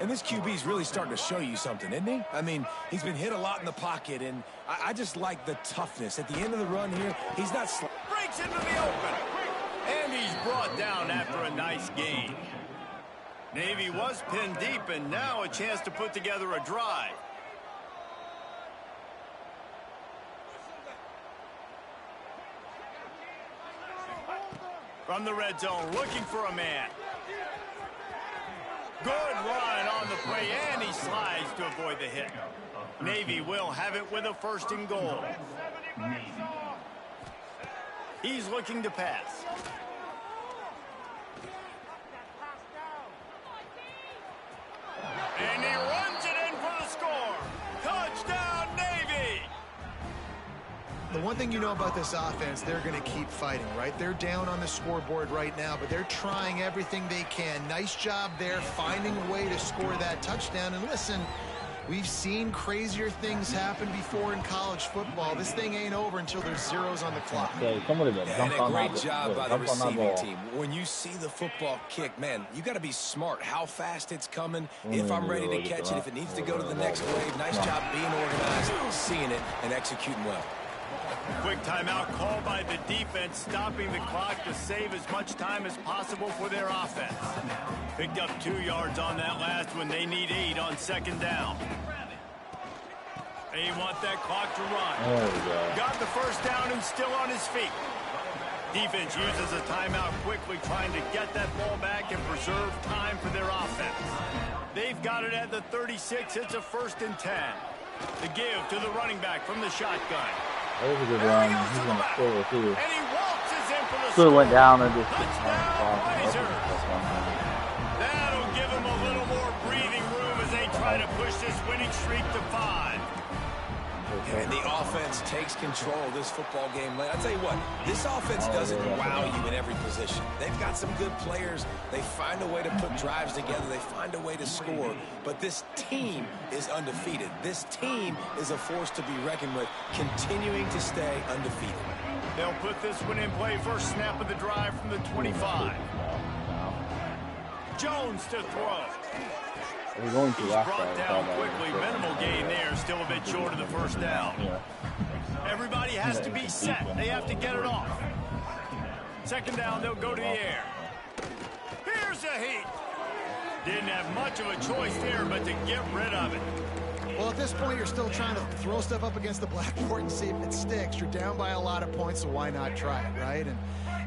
And this QB's really starting to show you something, isn't he? I mean, he's been hit a lot in the pocket, and I just like the toughness. At the end of the run here, he's not... Breaks into the open. And he's brought down after a nice gain. Navy was pinned deep, and now a chance to put together a drive. From the red zone, looking for a man. Good run on the play, and he slides to avoid the hit. Navy will have it with a 1st and goal. He's looking to pass. And he runs it in for the score. Touchdown, Navy! The one thing you know about this offense, they're going to keep fighting, right? They're down on the scoreboard right now, but they're trying everything they can. Nice job there, finding a way to score that touchdown. And listen, we've seen crazier things happen before in college football. This thing ain't over until there's zeros on the clock. And a great job by the receiving team. When you see the football kick, man, you got to be smart how fast it's coming, if I'm ready to catch it, if it needs to go to the next wave. Nice job being organized, seeing it, and executing well. Quick timeout called by the defense, stopping the clock to save as much time as possible for their offense. Picked up 2 yards on that last one. They need 8 on 2nd down. They want that clock to run. Got the 1st down and still on his feet. Defense uses a timeout quickly, trying to get that ball back and preserve time for their offense. They've got it at the 36. It's a 1st and 10. The give to the running back from the shotgun. That was a good run. He's going to score too. And he waltzes in for the Should have went down and just... That'll give him a little more breathing room as they try to push this winning streak to 5. And the offense takes control of this football game. I tell you what, this offense doesn't wow you in every position. They've got some good players. They find a way to put drives together. They find a way to score. But this team is undefeated. This team is a force to be reckoned with, continuing to stay undefeated. They'll put this one in play. First snap of the drive from the 25. Jones to throw. We're going to He's brought down quickly. Minimal gain there. Still a bit short of the 1st down. Everybody has to be set. They have to get it off. 2nd down, they'll go to the air. Here's a heat. Didn't have much of a choice there, but to get rid of it. Well, at this point, you're still trying to throw stuff up against the blackboard and see if it sticks. You're down by a lot of points, so why not try it, right? And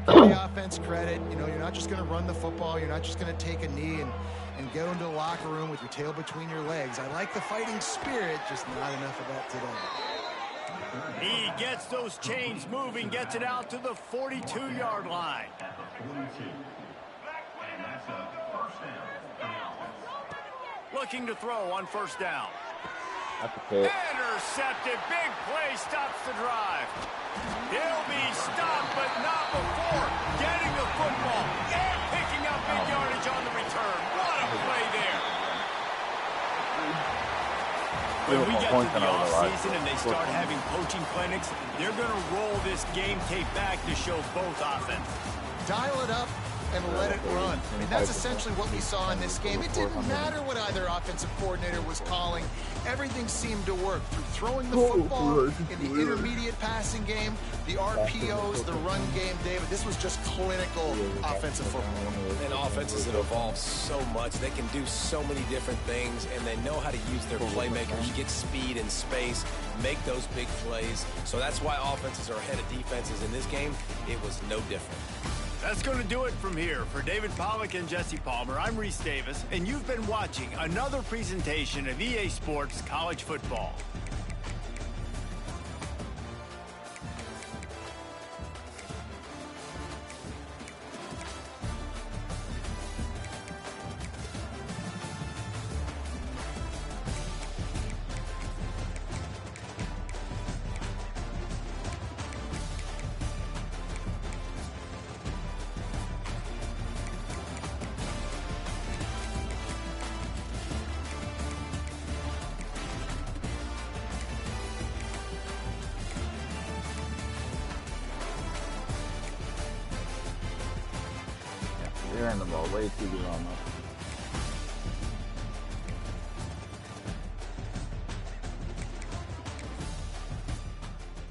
give the offense credit. You know, you're not just going to run the football. You're not just going to take a knee and go into the locker room with your tail between your legs. I like the fighting spirit, just not enough of that today. He gets those chains moving, gets it out to the 42-yard line. Looking to throw on first down. Intercepted. Big play stops the drive. He'll be stopped, but not before getting the football and picking up big yardage on the return. What a play there. When we get to the offseason and they start having coaching clinics, they're going to roll this game tape back to show both offenses. Dial it up and let it run. I mean, that's essentially what we saw in this game. It didn't matter what either offensive coordinator was calling. Everything seemed to work. Through throwing the football, in the intermediate passing game, the RPOs, the run game, David, this was just clinical offensive football. And offenses have evolved so much. They can do so many different things, and they know how to use their playmakers, get speed and space, make those big plays. So that's why offenses are ahead of defenses. In this game, it was no different. That's going to do it from here. For David Pollack and Jesse Palmer, I'm Reese Davis, and you've been watching another presentation of EA Sports College Football. You're in the ball way too good on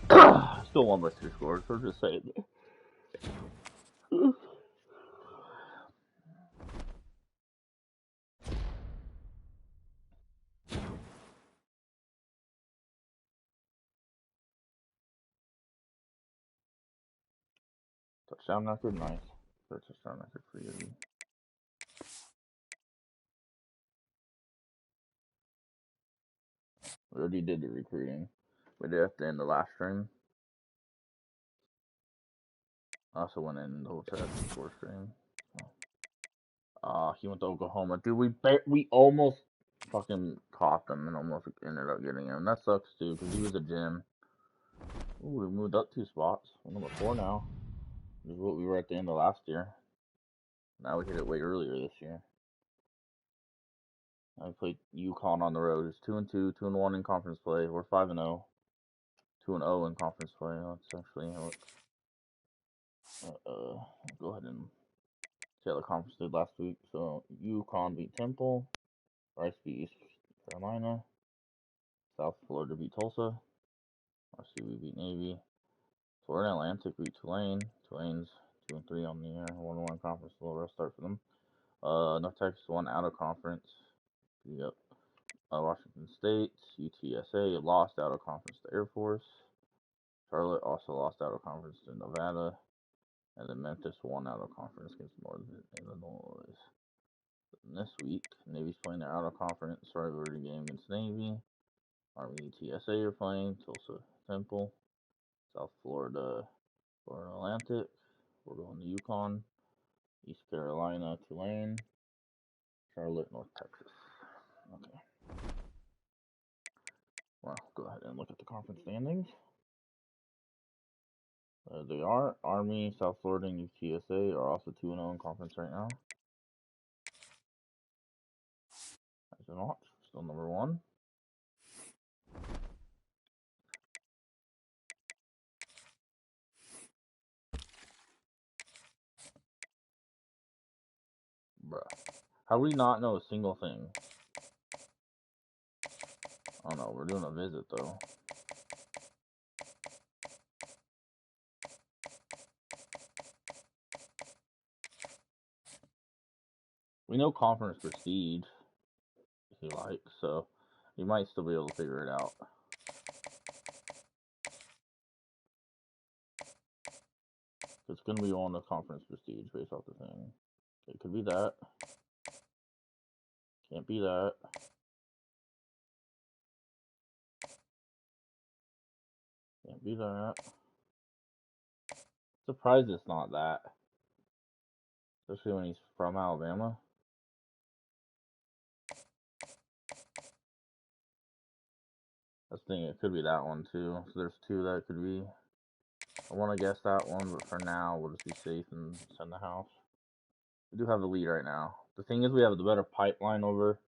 that. Still won by 2 scores, so just say it. Touchdown record, nice. First touchdown record for UAB. We already did the recruiting. We did at the end of last stream. I also went in the hotel before stream. He went to Oklahoma. Dude, we almost fucking caught them and almost ended up getting him. That sucks too, because he was a gem. Ooh, we moved up 2 spots. We're number 4 now. This is what we were at the end of last year. Now we hit it way earlier this year. I played UConn on the road. It's 2-2, 2-1 in conference play. We're 5-0, 2-0 in conference play. Let's actually go ahead and see how the conference did last week. So UConn beat Temple, Rice beat East Carolina, South Florida beat Tulsa, RCB beat Navy, Florida Atlantic beat Tulane. Tulane's 2-3 on the year, 1-1 conference. A little rough start for them. North Texas won out of conference. Yep. Washington State, UTSA lost out of conference to Air Force. Charlotte also lost out of conference to Nevada. And then Memphis won out of conference against Northern Illinois. And this week, Navy's playing their out of conference rivalry game against Navy. Army UTSA are playing. Tulsa Temple. South Florida, Florida Atlantic. We're going to UConn. East Carolina, Tulane. Charlotte, North Texas. Okay. Well, go ahead and look at the conference standings. They are. Army, South Florida, and UTSA are also 2-0 in conference right now. As they're not. Still number 1. Bruh. How do we not know a single thing? Oh no, we're doing a visit though. We know conference prestige, if you like, so you might still be able to figure it out. It's going to be on the conference prestige based off the thing. It could be that. Can't be that. Can't be that. Surprised it's not that. Especially when he's from Alabama. I was thinking it could be that one too. So there's two that it could be. I want to guess that one, but for now, we'll just be safe and send the house. We do have the lead right now. The thing is, we have the better pipeline over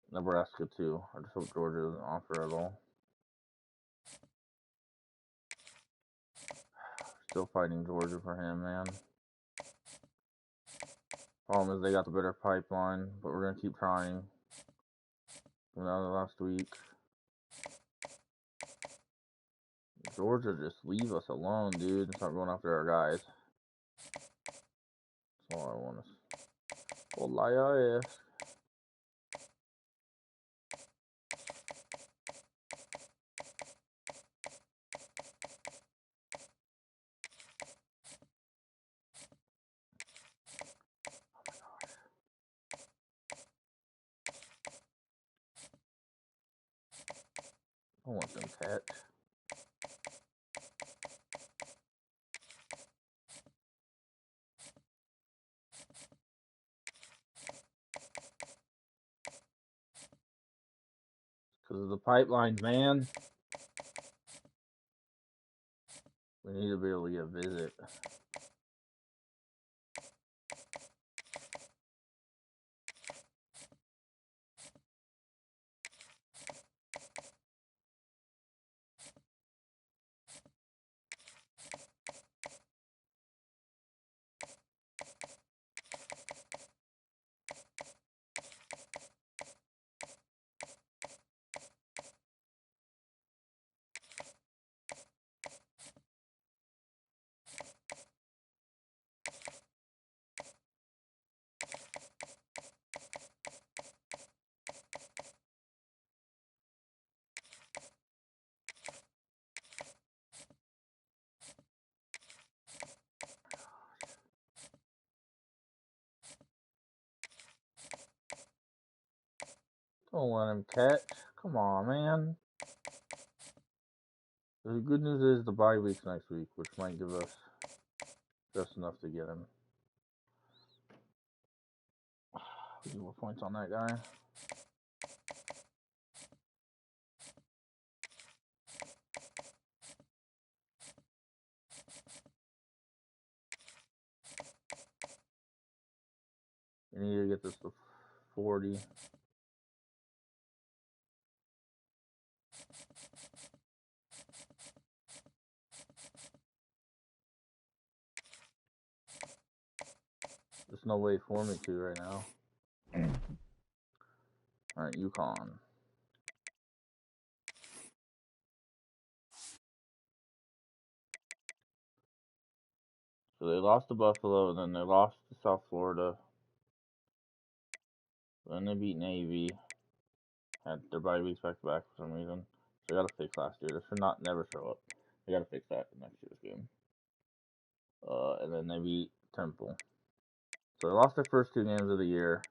Nebraska too. I just hope Georgia doesn't offer at all. Still fighting Georgia for him, man. Problem is they got the better pipeline, but we're gonna keep trying. Another last week. Georgia, just leave us alone, dude, and start going after our guys. That's all I want to. Well, lie I ask. I want them catch. Because of the pipelines, man. We need to be able to get a visit. Don't let him catch. Come on, man. The good news is the bye week's next week, which might give us just enough to get him. More points on that guy. We need to get this to 40. There's no way for me to right now. Alright, UConn. So they lost to Buffalo, then they lost to South Florida. Then they beat Navy. Had their bye weeks back to back for some reason. So they gotta fix last year. This should not never show up. They gotta fix that in next year's game. And then they beat Temple. So they lost their first two games of the year.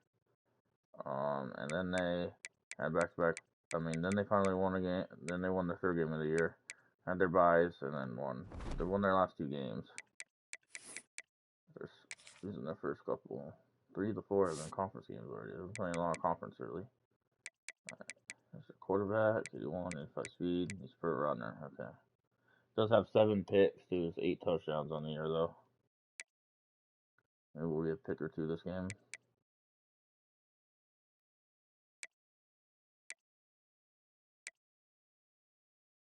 And then they had back to back. I mean, then they finally won a game. Then they won their third game of the year. Had their byes and then won. They won their last two games. They're losing their first couple. 3 to 4 have been conference games already. They've been playing a lot of conference early. Alright. There's a quarterback. 81, 85 speed. He's a runner. Okay. Does have 7 picks to his 8 touchdowns on the year, though. Maybe we'll get a pick or two this game.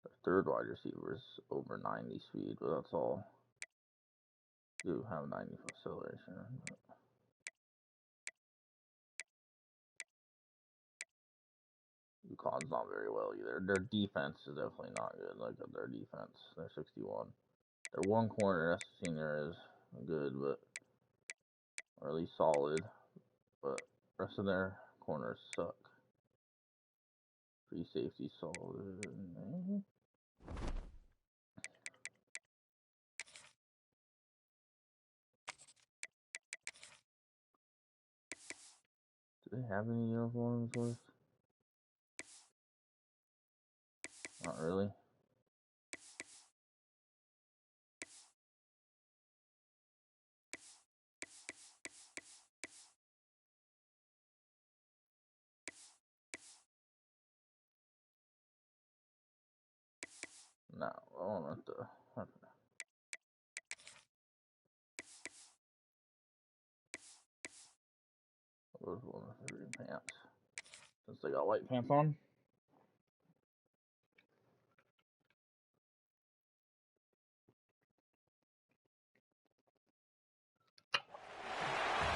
The third wide receiver is over 90 speed, but that's all. Do have 90 acceleration. UConn's not very well either. Their defense is definitely not good. Look at their defense. They're 61. Their one corner, that's the senior, is good, but or at least solid. but rest of their corners suck. Free safety solid. Do they have any uniforms worth? Not really. No, I don't want the. Those ones with green pants. Since they got white pants on.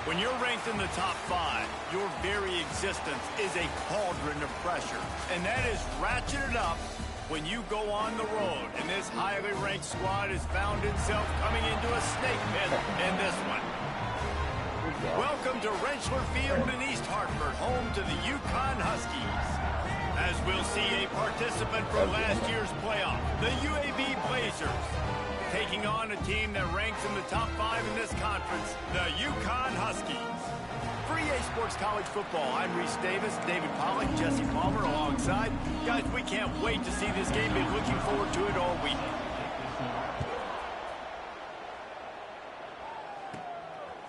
When you're ranked in the top 5, your very existence is a cauldron of pressure. And that is ratcheted up when you go on the road. And this highly ranked squad has found itself coming into a snake pit in this one. Welcome to Rentschler Field in East Hartford, home to the UConn Huskies. As we'll see a participant from last year's playoff, the UAB Blazers, taking on a team that ranks in the top 5 in this conference, the UConn Huskies. For EA Sports College Football, I'm Reese Davis, David Pollack, Jesse Palmer alongside. Guys, we can't wait to see this game. Been looking forward to it all week.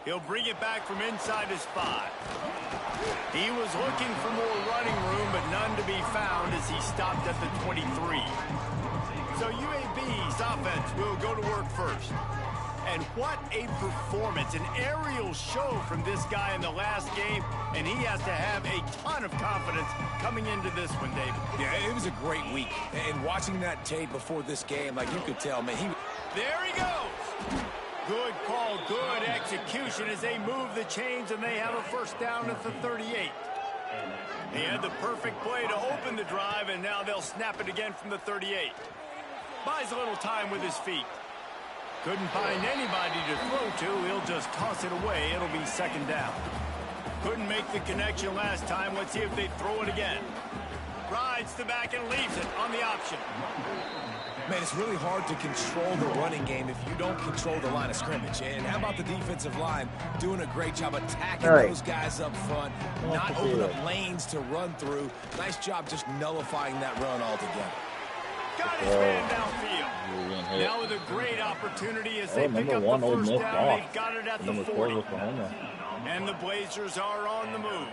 He'll bring it back from inside his 5. He was looking for more running room, but none to be found as he stopped at the 23. So UAB's offense will go to work first. And what a performance, an aerial show from this guy in the last game, and he has to have a ton of confidence coming into this one, David. Yeah, it was a great week. And watching that tape before this game, like you could tell, man, There he goes! Good call, good execution as they move the chains, and they have a first down at the 38. He had the perfect play to open the drive, and now they'll snap it again from the 38. Buys a little time with his feet. Couldn't find anybody to throw to. He'll just toss it away. It'll be second down. Couldn't make the connection last time. Let's see if they throw it again. Rides the back and leaves it on the option. Man, it's really hard to control the running game if you don't control the line of scrimmage. And how about the defensive line doing a great job attacking those guys up front, not opening up lanes to run through. Nice job just nullifying that run altogether. Got his man downfield. Now with a great opportunity as they pick up the first down. They've got it at the 40. And the Blazers are on the move.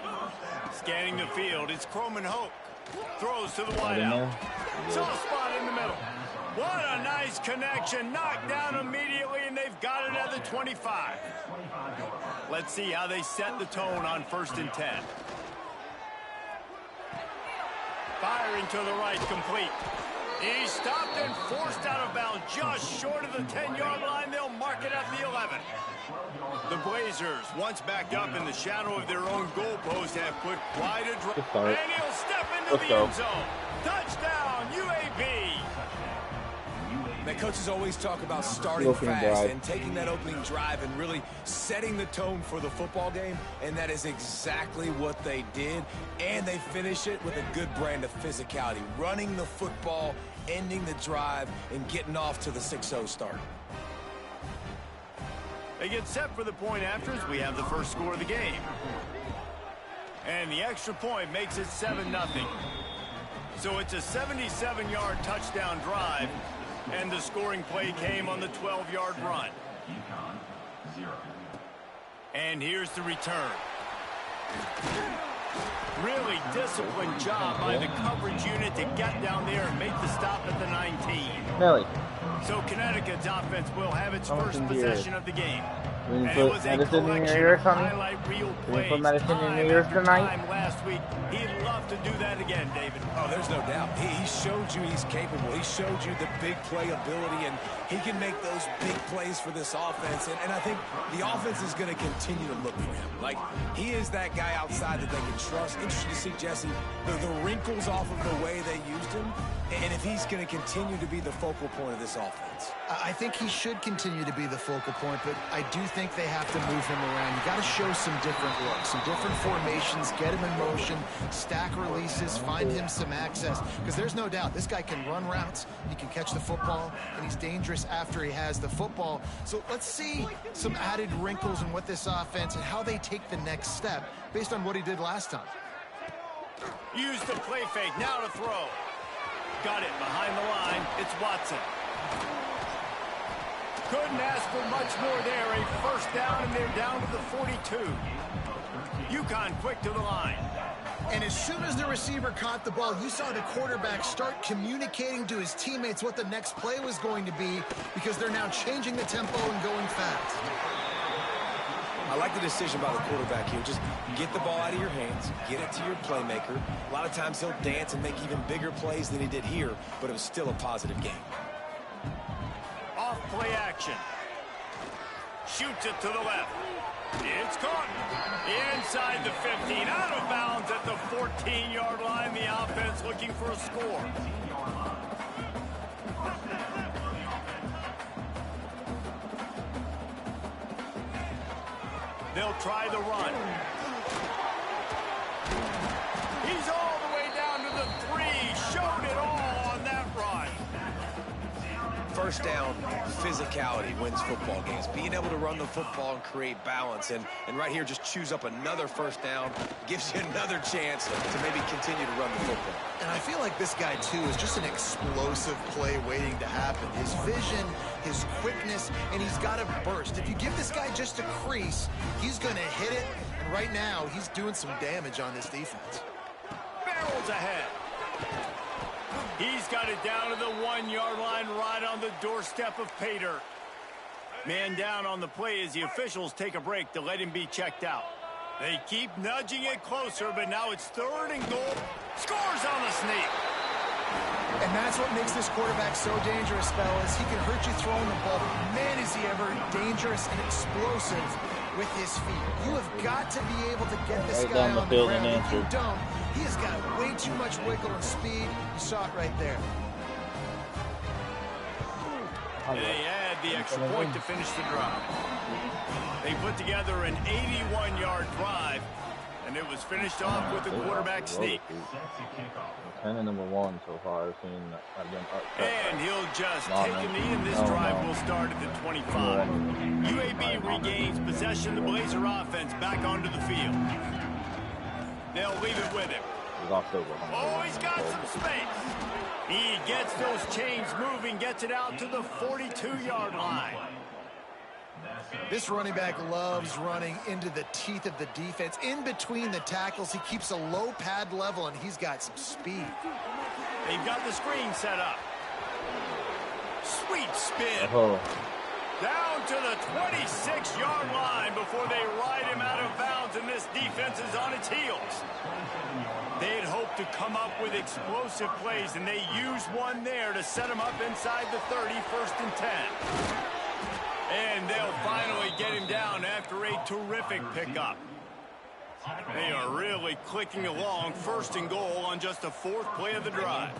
Scanning the field, it's Croman Hoke. Throws to the wideout. Soft spot in the middle. What a nice connection. Knocked down immediately, and they've got it at the 25. Let's see how they set the tone on 1st and 10. Firing to the right, complete. He stopped and forced out of bounds just short of the 10-yard line. They'll mark it at the 11. The Blazers, once backed up in the shadow of their own goalpost, have put quite a drive. And he'll step into the end zone. Touchdown, UAB. The coaches always talk about starting fast and taking that opening drive and really setting the tone for the football game, and that is exactly what they did, and they finish it with a good brand of physicality, running the football, ending the drive, and getting off to the 6-0 start. They get set for the point after as we have the first score of the game. And the extra point makes it 7-0. So it's a 77-yard touchdown drive. And the scoring play came on the 12-yard run. And here's the return. Really disciplined job by the coverage unit to get down there and make the stop at the 19. Really? So Connecticut's offense will have its first possession of the game. And it put was a medicine in your collection ear or of something? highlight reel plays. Put medicine in your Time ears after tonight? time last week. He'd love to do that again, David. Oh, there's no doubt. He showed you he's capable. He showed you the big play ability, and he can make those big plays for this offense. And I think the offense is going to continue to look for him. Like, he is that guy outside that they can trust. Interesting to see, Jesse, the wrinkles off of the way they used him, and if he's going to continue to be the focal point of this offense. I think he should continue to be the focal point, but I do think they have to move him around. You got to show some different looks, some different formations, get him in motion, stack releases, find him some access. Because there's no doubt this guy can run routes, he can catch the football, and he's dangerous after he has the football. So let's see some added wrinkles in what this offense and how they take the next step based on what he did last time. Use the play fake, now to throw. Got it behind the line, it's Watson. Couldn't ask for much more there. A first down, and they're down to the 42. UConn quick to the line. And as soon as the receiver caught the ball, you saw the quarterback start communicating to his teammates what the next play was going to be, because they're now changing the tempo and going fast. I like the decision by the quarterback here. Just get the ball out of your hands, get it to your playmaker. A lot of times he'll dance and make even bigger plays than he did here, but it was still a positive game. Off play action. Shoots it to the left. It's caught. Inside the 15. Out of bounds at the 14-yard line. The offense looking for a score. They'll try the run. He's all the way down to the 3. Showed it all on that run. First down, physicality wins football games. Being able to run the football and create balance. And right here, just choose up another first down. Gives you another chance to maybe continue to run the football. And I feel like this guy, too, is just an explosive play waiting to happen. His vision, his quickness, and he's got a burst. If you give this guy just a crease, he's going to hit it. And right now, he's doing some damage on this defense. Barrels ahead. He's got it down to the 1-yard line, right on the doorstep of Pater. Man down on the play as the officials take a break to let him be checked out. They keep nudging it closer, but now it's 3rd and goal. Scores on the sneak. And that's what makes this quarterback so dangerous, fellas. He can hurt you throwing the ball. Man, is he ever dangerous and explosive with his feet. You have got to be able to get this guy on the ground. If you don't, he has got way too much wiggle and speed. You saw it right there. They add the extra point to finish the drive. They put together an 81-yard drive, and it was finished off with a quarterback sneak. 10 and number 1 so far. I've seen that been and he'll just take a knee, and this drive will start at the 25. UAB regains possession. The Blazer offense back onto the field. They'll leave it with him. Oh, he's got some space. He gets those chains moving, gets it out to the 42-yard line. This running back loves running into the teeth of the defense. In between the tackles, he keeps a low pad level, and he's got some speed. They've got the screen set up. Sweet spin. Down to the 26-yard line before they ride him out of bounds, and this defense is on its heels. They had hoped to come up with explosive plays, and they used one there to set him up inside the 30, 1st and 10. And they'll finally get him down after a terrific pickup. They are really clicking along, 1st and goal on just the 4th play of the drive.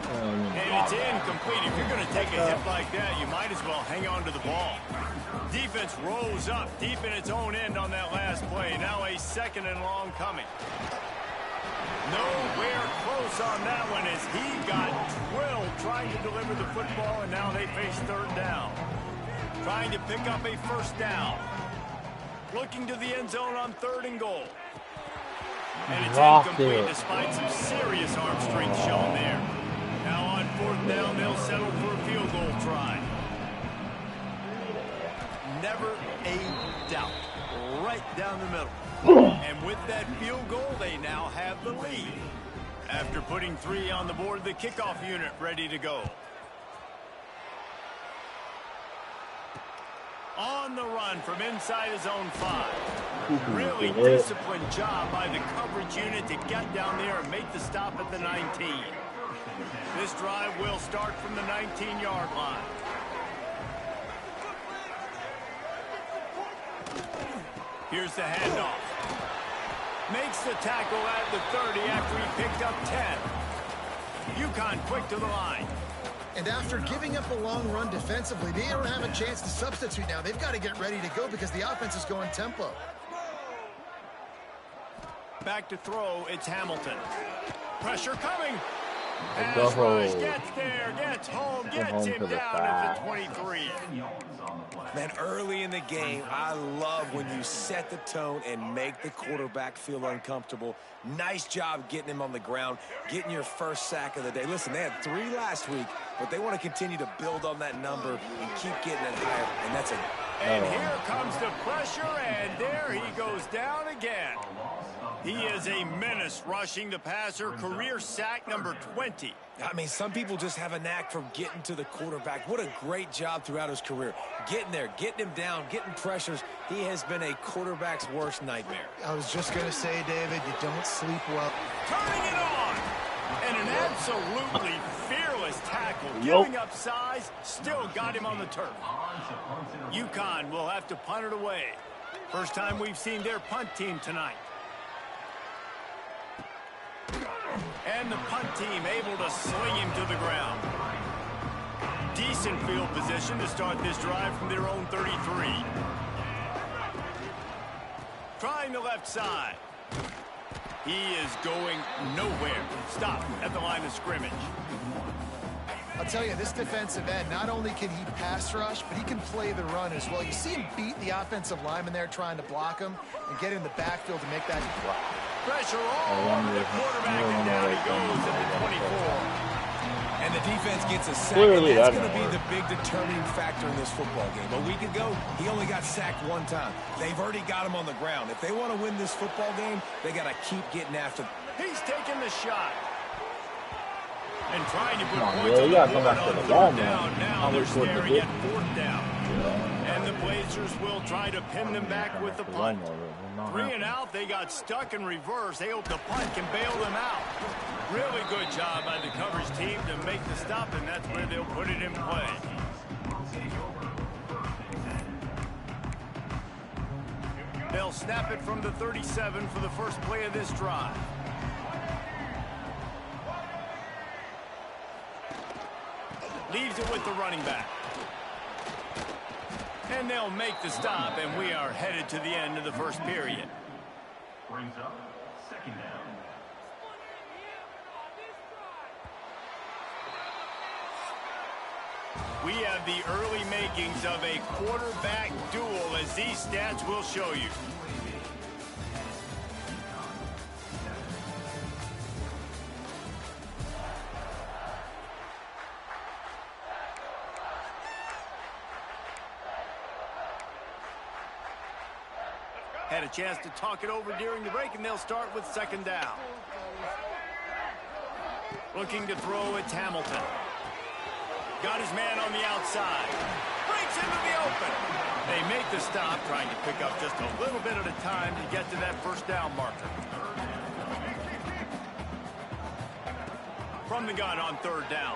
And it's incomplete. If you're going to take a hit like that, you might as well hang on to the ball. Defense rose up deep in its own end on that last play. Now a 2nd and long coming. Nowhere close on that one as he got drilled trying to deliver the football, and now they face 3rd down. Trying to pick up a 1st down. Looking to the end zone on 3rd and goal. And it's incomplete despite some serious arm strength shown there. Now on 4th down, they'll settle for a field goal try. Never a doubt. Right down the middle. And with that field goal, they now have the lead. After putting 3 on the board, the kickoff unit ready to go. On the run from inside his own 5. Really disciplined job by the coverage unit to get down there and make the stop at the 19. This drive will start from the 19-yard line. Here's the handoff. Makes the tackle at the 30 after he picked up 10. UConn quick to the line. And after giving up a long run defensively, they don't have a chance to substitute now. They've got to get ready to go because the offense is going tempo. Back to throw, it's Hamilton. Pressure coming. Go Pass rush, gets there, gets home, gets him down at the 23. Man, early in the game, I love when you set the tone and make the quarterback feel uncomfortable. Nice job getting him on the ground, getting your first sack of the day. Listen, they had 3 last week, but they want to continue to build on that number and keep getting it higher, and that's it. And here comes the pressure, and there he goes down again. He is a menace rushing the passer, career sack number 20. I mean, some people just have a knack for getting to the quarterback. What a great job throughout his career. Getting there, getting him down, getting pressures. He has been a quarterback's worst nightmare. I was just going to say, David, you don't sleep well. Turning it on. And an absolutely fearless tackle. Giving up size, still got him on the turf. UConn will have to punt it away. First time we've seen their punt team tonight. And the punt team able to sling him to the ground. Decent field position to start this drive from their own 33. Trying the left side. He is going nowhere. Stop at the line of scrimmage. I'll tell you, this defensive end, not only can he pass rush, but he can play the run as well. You see him beat the offensive lineman there trying to block him and get in the backfield to make that. Pressure all over the quarterback, and down he goes at the 24. And the defense gets a sack, Clearly, and that's going to be the big determining factor in this football game. A week ago, he only got sacked 1 time. They've already got him on the ground. If they want to win this football game, they got to keep getting after them. He's taking the shot. And trying to put Come on, points on you gotta the come board back to on the 3rd ball, man. down. Now How they're we scored the staring big- at 4th down. And the Blazers will try to pin them back with the punt. 3 and out, they got stuck in reverse. They hope the punt can bail them out. Really good job by the coverage team to make the stop, and that's where they'll put it in play. They'll snap it from the 37 for the first play of this drive. Leaves it with the running back. And they'll make the stop, and we are headed to the end of the first period. Brings up 2nd down. We have the early makings of a quarterback duel, as these stats will show you. Had a chance to talk it over during the break, and they'll start with 2nd down. Looking to throw, it's Hamilton. Got his man on the outside. Breaks into the open. They make the stop, trying to pick up just a little bit at a time to get to that 1st down marker. From the gun on 3rd down.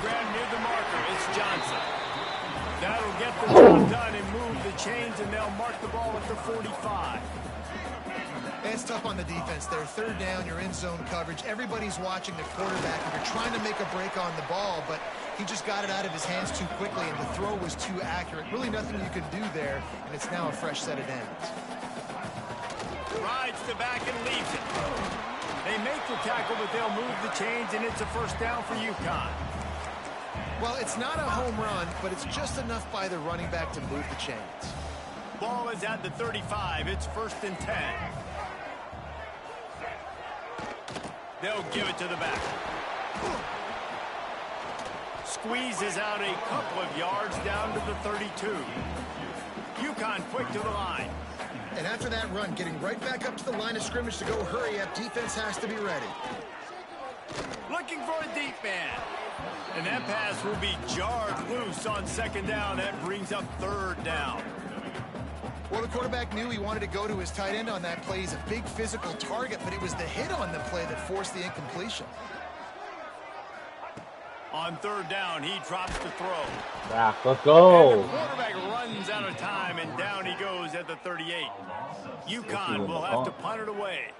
Grab near the marker, it's Johnson. That'll get the job done and move the chains, and they'll mark the ball at the 45. It's tough on the defense there. 3rd down, you're in zone coverage. Everybody's watching the quarterback, and you're trying to make a break on the ball, but he just got it out of his hands too quickly, and the throw was too accurate. Really nothing you can do there, and it's now a fresh set of downs. Rides the back and leaves it. They make the tackle, but they'll move the chains, and it's a 1st down for UConn. Well, it's not a home run, but it's just enough by the running back to move the chains. Ball is at the 35. It's 1st and 10. They'll give it to the back. Squeezes out a couple of yards down to the 32. UConn quick to the line. And after that run, getting right back up to the line of scrimmage to go hurry up, defense has to be ready. Looking for a deep man. And that pass will be jarred loose on 2nd down. That brings up 3rd down. Well, the quarterback knew he wanted to go to his tight end on that play. He's a big physical target, but it was the hit on the play that forced the incompletion. On 3rd down, he drops the throw. Back, let's go. And the quarterback runs out of time, and down he goes at the 38. UConn will have to punt it away.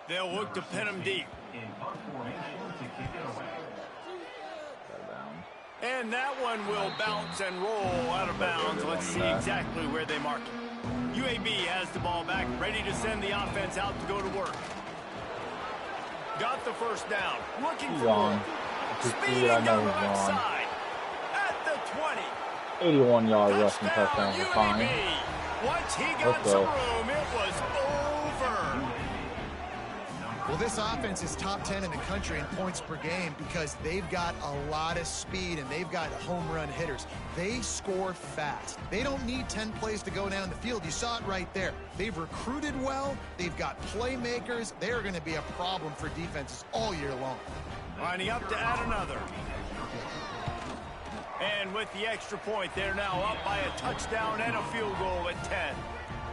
They'll look to pin him deep. In punt formation to kick it away. And that one will bounce and roll out of bounds. Let's see exactly where they mark it. UAB has the ball back, ready to send the offense out to go to work. Got the first down. Looking for more. Speeding down the right side. At the 20. 81-yard rushing touchdown for fine. Once he got some room, it was over. Well, this offense is top 10 in the country in points per game because they've got a lot of speed and they've got home run hitters. They score fast. They don't need 10 plays to go down the field. You saw it right there. They've recruited well. They've got playmakers. They are going to be a problem for defenses all year long. Lining up to add another. And with the extra point, they're now up by a touchdown and a field goal at 10.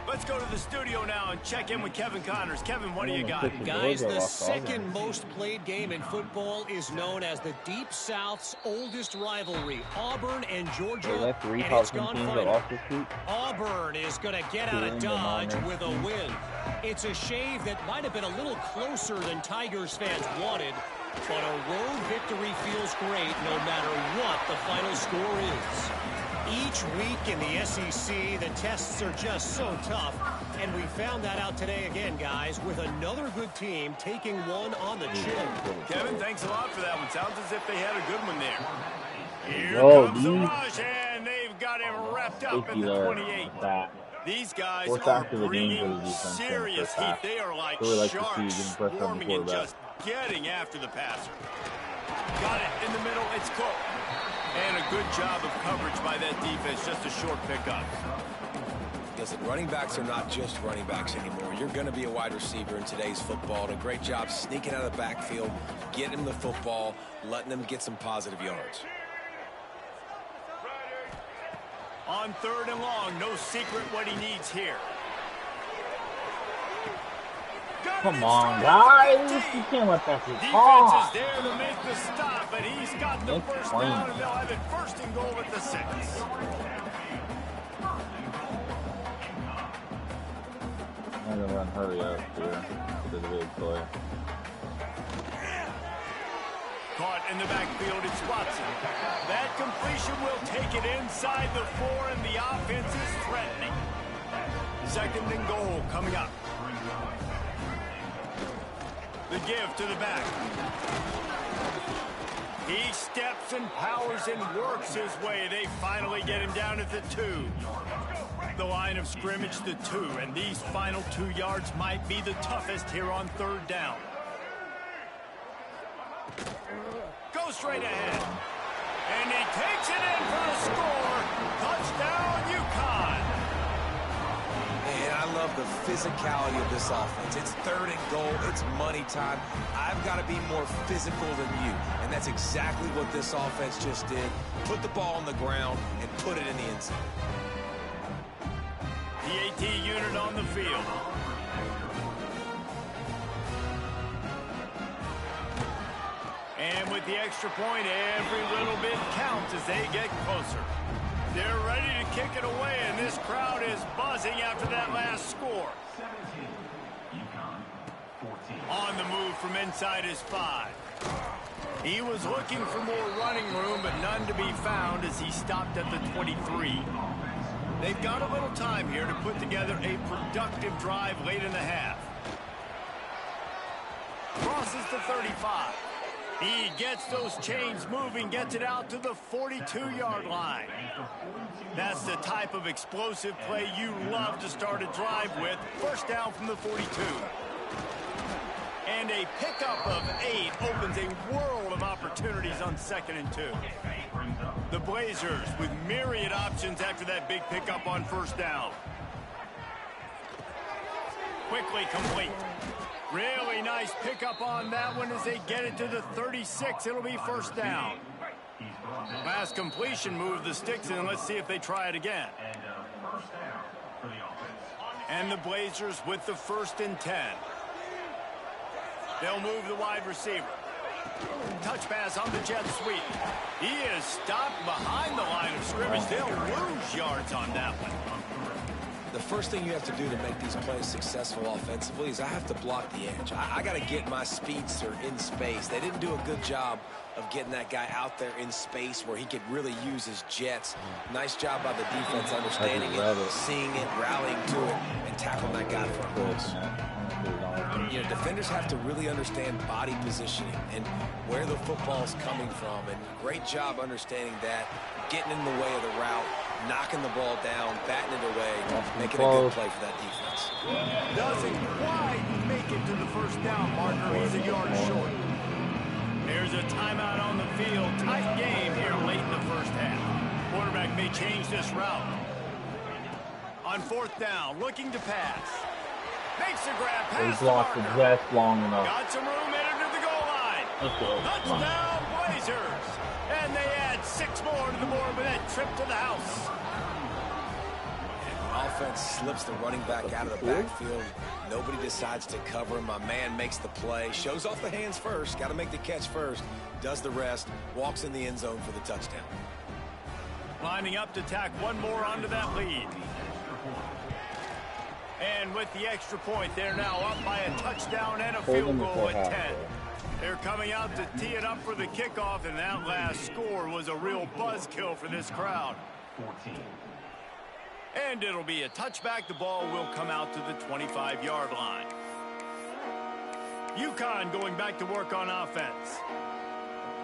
Let's go to the studio now and check in with Kevin Connors. Kevin, what do you got? Guys, the second most played game in football is known as the Deep South's oldest rivalry, Auburn and Georgia, and it's gone final. Auburn is going to get out of Dodge with a win. It's a shave that might have been a little closer than Tigers fans wanted, but a road victory feels great no matter what the final score is. Each week in the SEC, the tests are just so tough, and we found that out today again, guys, with another good team taking one on the chin. Kevin, thanks a lot for that one. Sounds as if they had a good one there. Here comes the rush, and they've got him wrapped up at the 28. These guys are bringing serious heat. They are like sharks swarming and just getting after the passer. Got it in the middle. It's Cook. And a good job of coverage by that defense. Just a short pickup. Listen, running backs are not just running backs anymore. You're going to be a wide receiver in today's football. And a great job sneaking out of the backfield, getting him the football, letting them get some positive yards. On 3rd and long, no secret what he needs here. Come on, guys. You can't let that get caught. Defense is there to make the stop, but he's got the first down, and they'll have it 1st and goal at the 6. I'm going to run hurry up here to the big play. Caught in the backfield, it's Watson. That completion will take it inside the 4, and the offense is threatening. 2nd and goal coming up. The give to the back. He steps and powers and works his way. They finally get him down at the 2. The line of scrimmage, the 2, and these final 2 yards might be the toughest here on 3rd down. Go straight ahead. And he takes it in for the score. Touchdown, UConn. Man, I love the physicality of this offense. It's 3rd and goal. It's money time. I've got to be more physical than you. And that's exactly what this offense just did. Put the ball on the ground and put it in the end zone. The AT unit on the field. And with the extra point, every little bit counts as they get closer. They're ready to kick it away, and this crowd is buzzing after that last score. On the move from inside his 5. He was looking for more running room, but none to be found as he stopped at the 23. They've got a little time here to put together a productive drive late in the half. Crosses the 35. He gets those chains moving, gets it out to the 42-yard line. That's the type of explosive play you love to start a drive with. 1st down from the 42. And a pickup of 8 opens a world of opportunities on 2nd and 2. The Blazers with myriad options after that big pickup on 1st down. Quickly complete. Really nice pickup on that one as they get it to the 36. It'll be 1st down. Last completion moved the sticks in. Let's see if they try it again. And the Blazers with the 1st and 10. They'll move the wide receiver. Touch pass on the jet sweep. He is stopped behind the line of scrimmage. They'll lose yards on that one. The first thing you have to do to make these plays successful offensively is I have to block the edge. I got to get my speedster in space. They didn't do a good job of getting that guy out there in space where he could really use his jets. Nice job by the defense understanding it, seeing it, rallying to it, and tackling that guy for a loss. You know, defenders have to really understand body positioning and where the football's coming from, and great job understanding that, getting in the way of the route, knocking the ball down, batting it away, making a good play for that defense. Doesn't quite make it to the first down marker. He's a yard short. There's a timeout on the field. Tight game here late in the first half. Quarterback may change this route. On fourth down, looking to pass. Makes a grab past the marker. Just long enough. Got some room headed to the goal line. Touchdown Blazers. And they add 6 more to the board with that trip to the house. Offense slips the running back out of the backfield. Nobody decides to cover him. My man makes the play. Shows off the hands first. Got to make the catch first. Does the rest. Walks in the end zone for the touchdown. Lining up to tack one more onto that lead. And with the extra point, they're now up by a touchdown and a field goal at 10. They're coming out to tee it up for the kickoff, and that last score was a real buzzkill for this crowd. 14. And it'll be a touchback. The ball will come out to the 25-yard line. UConn going back to work on offense.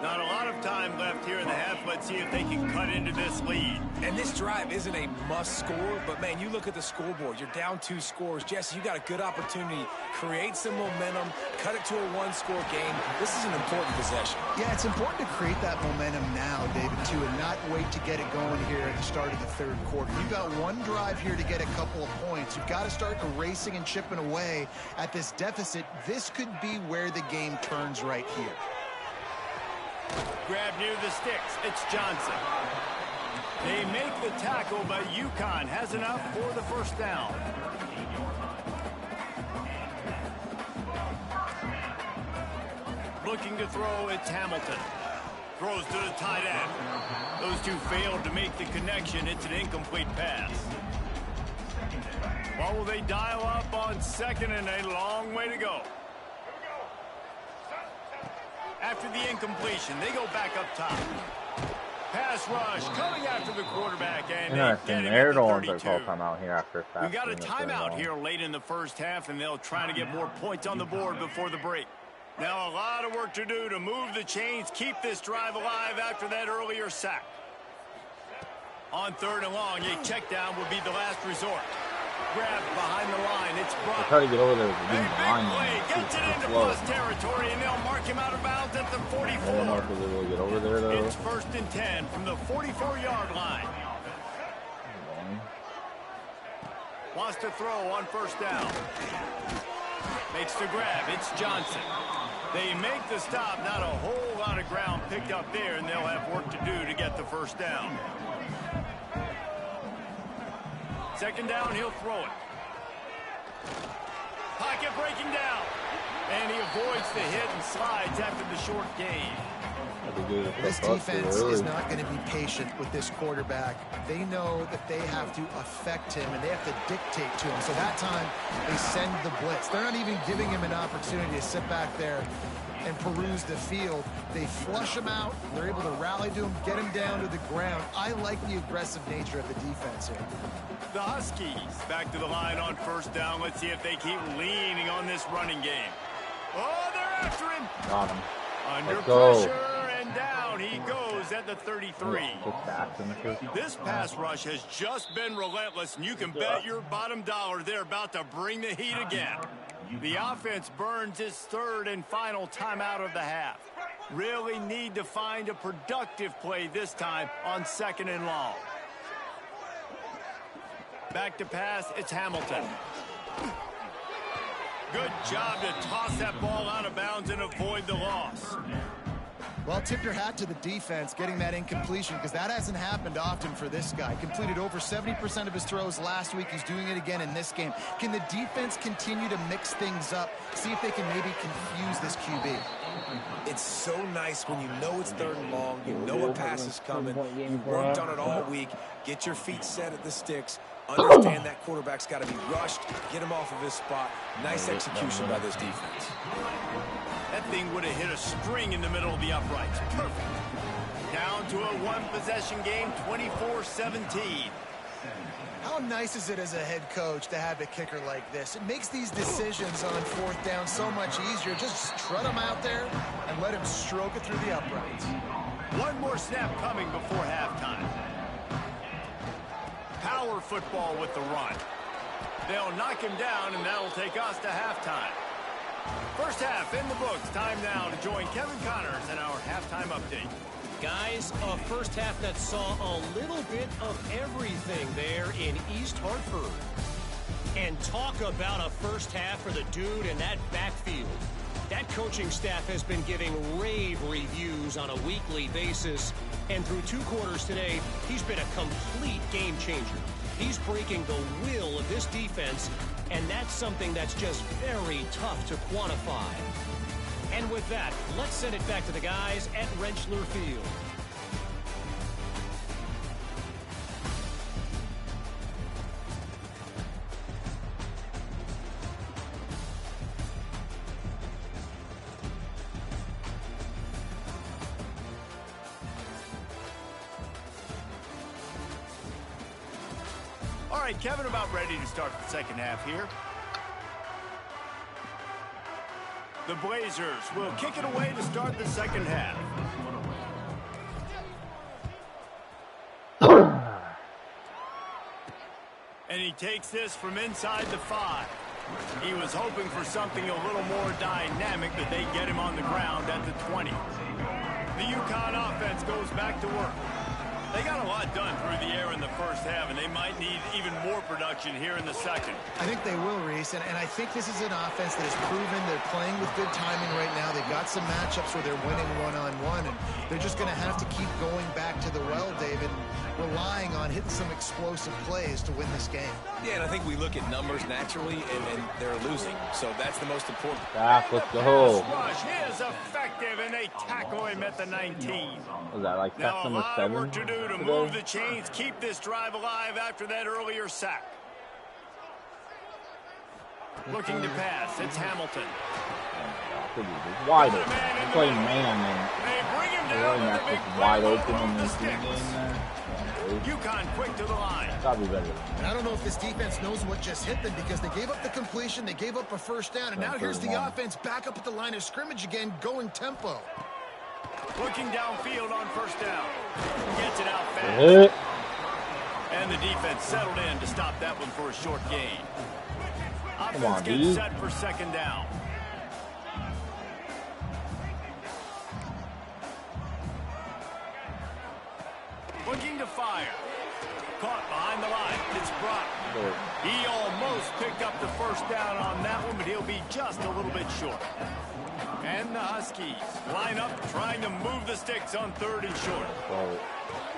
Not a lot of time left here in the half. Let's see if they can cut into this lead. And this drive isn't a must score, but man, you look at the scoreboard. You're down 2 scores. Jesse, you got a good opportunity. Create some momentum. Cut it to a 1-score game. This is an important possession. Yeah, it's important to create that momentum now, David, too, and not wait to get it going here at the start of the third quarter. You've got one drive here to get a couple of points. You've got to start erasing and chipping away at this deficit. This could be where the game turns right here. Grab near the sticks. It's Johnson. They make the tackle, but UConn has enough for the first down. Looking to throw, it's Hamilton. Throws to the tight end. Those two failed to make the connection. It's an incomplete pass. What will they dial up on second and a long way to go? After the incompletion, they go back up top. Pass rush coming after the quarterback, and they get him at the 32. We got a timeout here late in the first half, and they'll try to get more points on the board before the break. Now a lot of work to do to move the chains, keep this drive alive after that earlier sack. On third and long, a check down will be the last resort. Grab behind the line. It's Brock. Try to get over there. A big play. Gets it into plus territory, and they'll mark him out of bounds at the 44. I don't know if they're able to get over there, though. It's 1st and 10 from the 44-yard line. Wants to throw on first down. Makes the grab. It's Johnson. They make the stop. Not a whole lot of ground picked up there, and they'll have work to do to get the first down. Second down, he'll throw it. Pocket breaking down. And he avoids the hit and slides after the short gain. This defense is not going to be patient with this quarterback. They know that they have to affect him, and they have to dictate to him. So that time, they send the blitz. They're not even giving him an opportunity to sit back there and peruse the field. They flush him out. They're able to rally to him, get him down to the ground. I like the aggressive nature of the defense here. The Huskies back to the line on first down. Let's see if they keep leaning on this running game. Oh, they're after him. Got him. Under pressure, and down he goes at the 33. This pass rush has just been relentless, and you can bet your bottom dollar they're about to bring the heat again. The offense burns its third and final timeout of the half. Really need to find a productive play this time on second and long. Back to pass, it's Hamilton. Good job to toss that ball out of bounds and avoid the loss. Well, tip your hat to the defense getting that incompletion, because that hasn't happened often for this guy. Completed over 70% of his throws last week. He's doing it again in this game. Can the defense continue to mix things up, see if they can maybe confuse this QB? It's so nice when you know it's third and long, you know a pass is coming, you worked on it all week, get your feet set at the sticks, understand that quarterback's got to be rushed, get him off of his spot. Nice execution by this defense. That thing would have hit a string in the middle of the uprights. Perfect. Down to a one-possession game, 24-17. How nice is it as a head coach to have a kicker like this? It makes these decisions on fourth down so much easier. Just strut him out there and let him stroke it through the uprights. One more snap coming before halftime. Power football with the run. They'll knock him down, and that'll take us to halftime. First half in the books. Time now to join Kevin Connors in our halftime update. Guys, a first half that saw a little bit of everything there in East Hartford. And talk about a first half for the dude in that backfield. That coaching staff has been giving rave reviews on a weekly basis. And through 2 quarters today, he's been a complete game changer. He's breaking the will of this defense, and that's something that's just very tough to quantify. And with that, let's send it back to the guys at Rentschler Field. All right, Kevin, about ready to start the second half here. The Blazers will kick it away to start the second half. And he takes this from inside the 5. He was hoping for something a little more dynamic, but they get him on the ground at the 20. The UConn offense goes back to work. They got a lot done through the air in the first half, and they might need even more production here in the second. I think they will, Reese, and I think this is an offense that has proven they're playing with good timing right now. They've got some matchups where they're winning one-on-one, and they're just going to have to keep going back to the well, David, and relying on hitting some explosive plays to win this game. Yeah, and I think we look at numbers naturally, and they're losing, so that's the most important. Back with the hole. Rush is effective, and they tackle him at the 19. Was that like Now pass a number lot 7? of work to do to move the chains, keep this drive alive after that earlier sack. Looking to pass, it's Hamilton. It's wide open. They're playing man, and They bring him the down running with back the big is wide play, open in move the this game sticks. there. UConn quick to the line. Gotta be better. And I don't know if this defense knows what just hit them because they gave up the completion, they gave up a first down, and now here's the offense back up at the line of scrimmage again, going tempo. Looking downfield on first down. Gets it out fast. And the defense settled in to stop that one for a short gain. Offense gets set for second down. Looking to fire. Caught behind the line. It's Brock. He almost picked up the first down on that one, but he'll be just a little bit short. And the Huskies line up trying to move the sticks on third and short.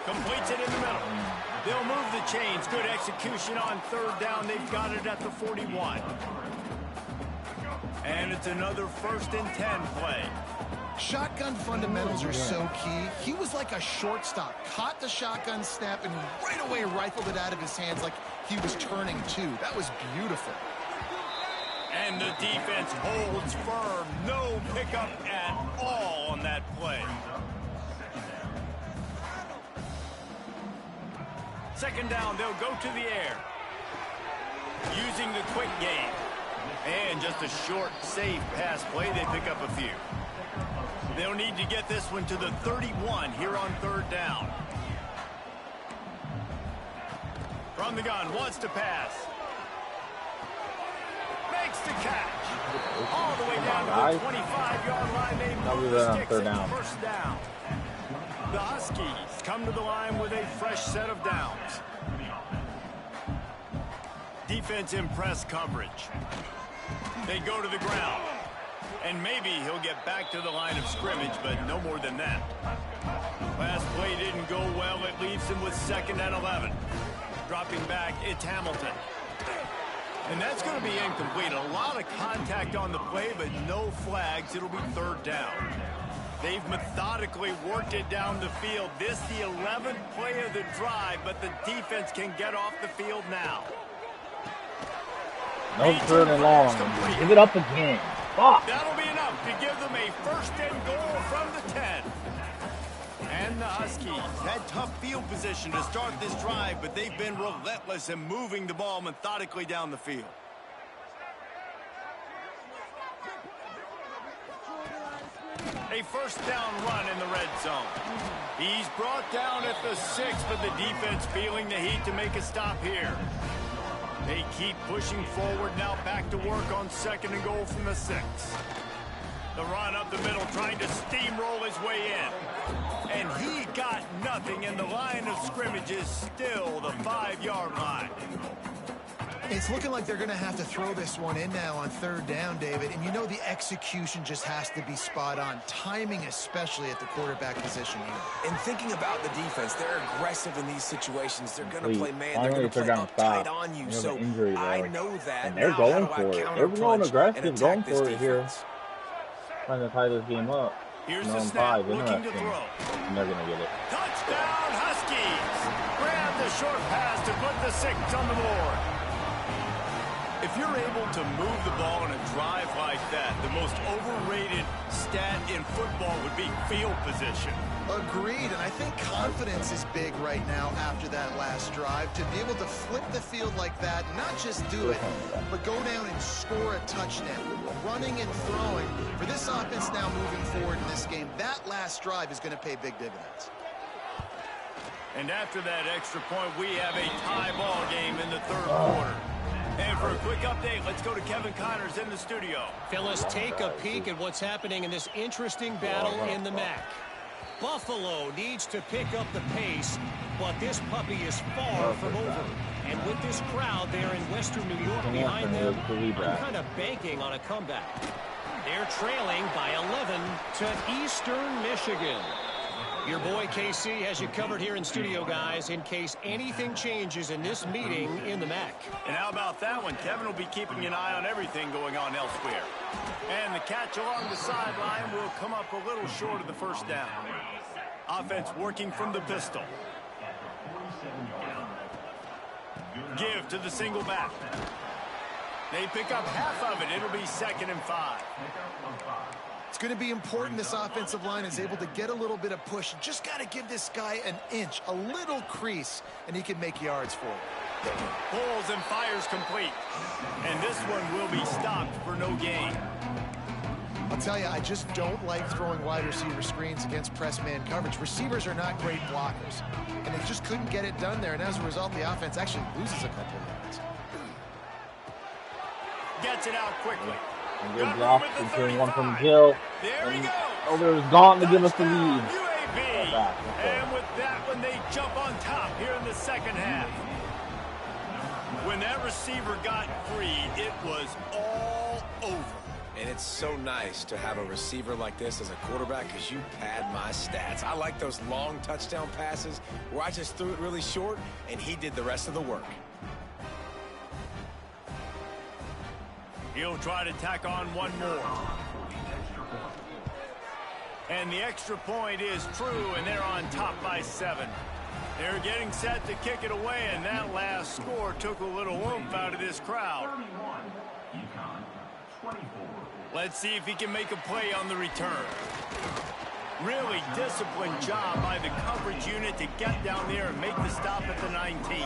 Completes it in the middle. They'll move the chains. Good execution on third down. They've got it at the 41. And it's another 1st and 10 play. Shotgun fundamentals are so key. He was like a shortstop. Caught the shotgun snap and right away rifled it out of his hands like he was turning two. That was beautiful. And the defense holds firm. No pickup at all on that play. Second down, they'll go to the air. Using the quick game. And just a short, safe pass play. They pick up a few. They'll need to get this one to the 31 here on third down. From the gun, wants to pass. Makes the catch. All the way down to the 25-yard line. They move the sticks at first down. The Huskies come to the line with a fresh set of downs. Defense in press coverage. They go to the ground. And maybe he'll get back to the line of scrimmage, but no more than that. Last play didn't go well. It leaves him with 2nd and 11. Dropping back, it's Hamilton. And that's going to be incomplete. A lot of contact on the play, but no flags. It'll be third down. They've methodically worked it down the field. This the 11th play of the drive, but the defense can get off the field now. No third and long. Give it up again. Fuck. That'll be enough. to give them a 1st and goal from the 10. And the Huskies had tough field position to start this drive, but they've been relentless in moving the ball methodically down the field. A 1st down run in the red zone. He's brought down at the 6, but the defense feeling the heat to make a stop here. They keep pushing forward, now back to work on 2nd and goal from the 6. The run up the middle, trying to steamroll his way in. And he got nothing, and the line of scrimmage is still the 5-yard line. It's looking like they're going to have to throw this one in now on 3rd down, David. And you know the execution just has to be spot on. Timing, especially at the quarterback position here. And thinking about the defense, they're aggressive in these situations. They're going to play man. They're going to play up tight on you. So I know that. And they're going for it. They're going aggressive, going for it here. Trying to tie this game up. Here's the snap, looking to throw. And they're going to get it. Touchdown, Huskies! Grab the short pass to put the 6 on the board. If you're able to move the ball in a drive like that, the most overrated stat in football would be field position. Agreed, and I think confidence is big right now after that last drive. To be able to flip the field like that, not just do it, but go down and score a touchdown. Running and throwing. For this offense now moving forward in this game, that last drive is going to pay big dividends. And after that extra point, we have a tie ball game in the 3rd quarter. And for a quick update, let's go to Kevin Connors in the studio. Phyllis, take a peek at what's happening in this interesting battle in the MAC. Buffalo needs to pick up the pace, but this puppy is far from over. And with this crowd there in Western New York behind them, I'm kind of banking on a comeback. They're trailing by 11 to Eastern Michigan. Your boy KC has you covered here in studio, guys, in case anything changes in this meeting in the MAC. And how about that one? Kevin will be keeping an eye on everything going on elsewhere. And the catch along the sideline will come up a little short of the 1st down. Offense working from the pistol. Give to the single back. They pick up half of it. It'll be 2nd and 5. It's going to be important this offensive line is able to get a little bit of push. Just got to give this guy an inch, a little crease, and he can make yards for it. Pulls and fires complete. And this one will be stopped for no gain. I'll tell you, I just don't like throwing wide receiver screens against press man coverage. Receivers are not great blockers, and they just couldn't get it done there. And as a result, the offense actually loses a couple of yards. Gets it out quickly. And good block, securing one from Gill. There he goes. Over is gone to give us the lead. UAB. And with that one, they jump on top here in the 2nd half. When that receiver got free, it was all over. And it's so nice to have a receiver like this as a quarterback because you pad my stats. I like those long touchdown passes where I just threw it really short and he did the rest of the work. He'll try to tack on one more. And the extra point is true, and they're on top by 7. They're getting set to kick it away, and that last score took a little oomph out of this crowd. Let's see if he can make a play on the return. Really disciplined job by the coverage unit to get down there and make the stop at the 19.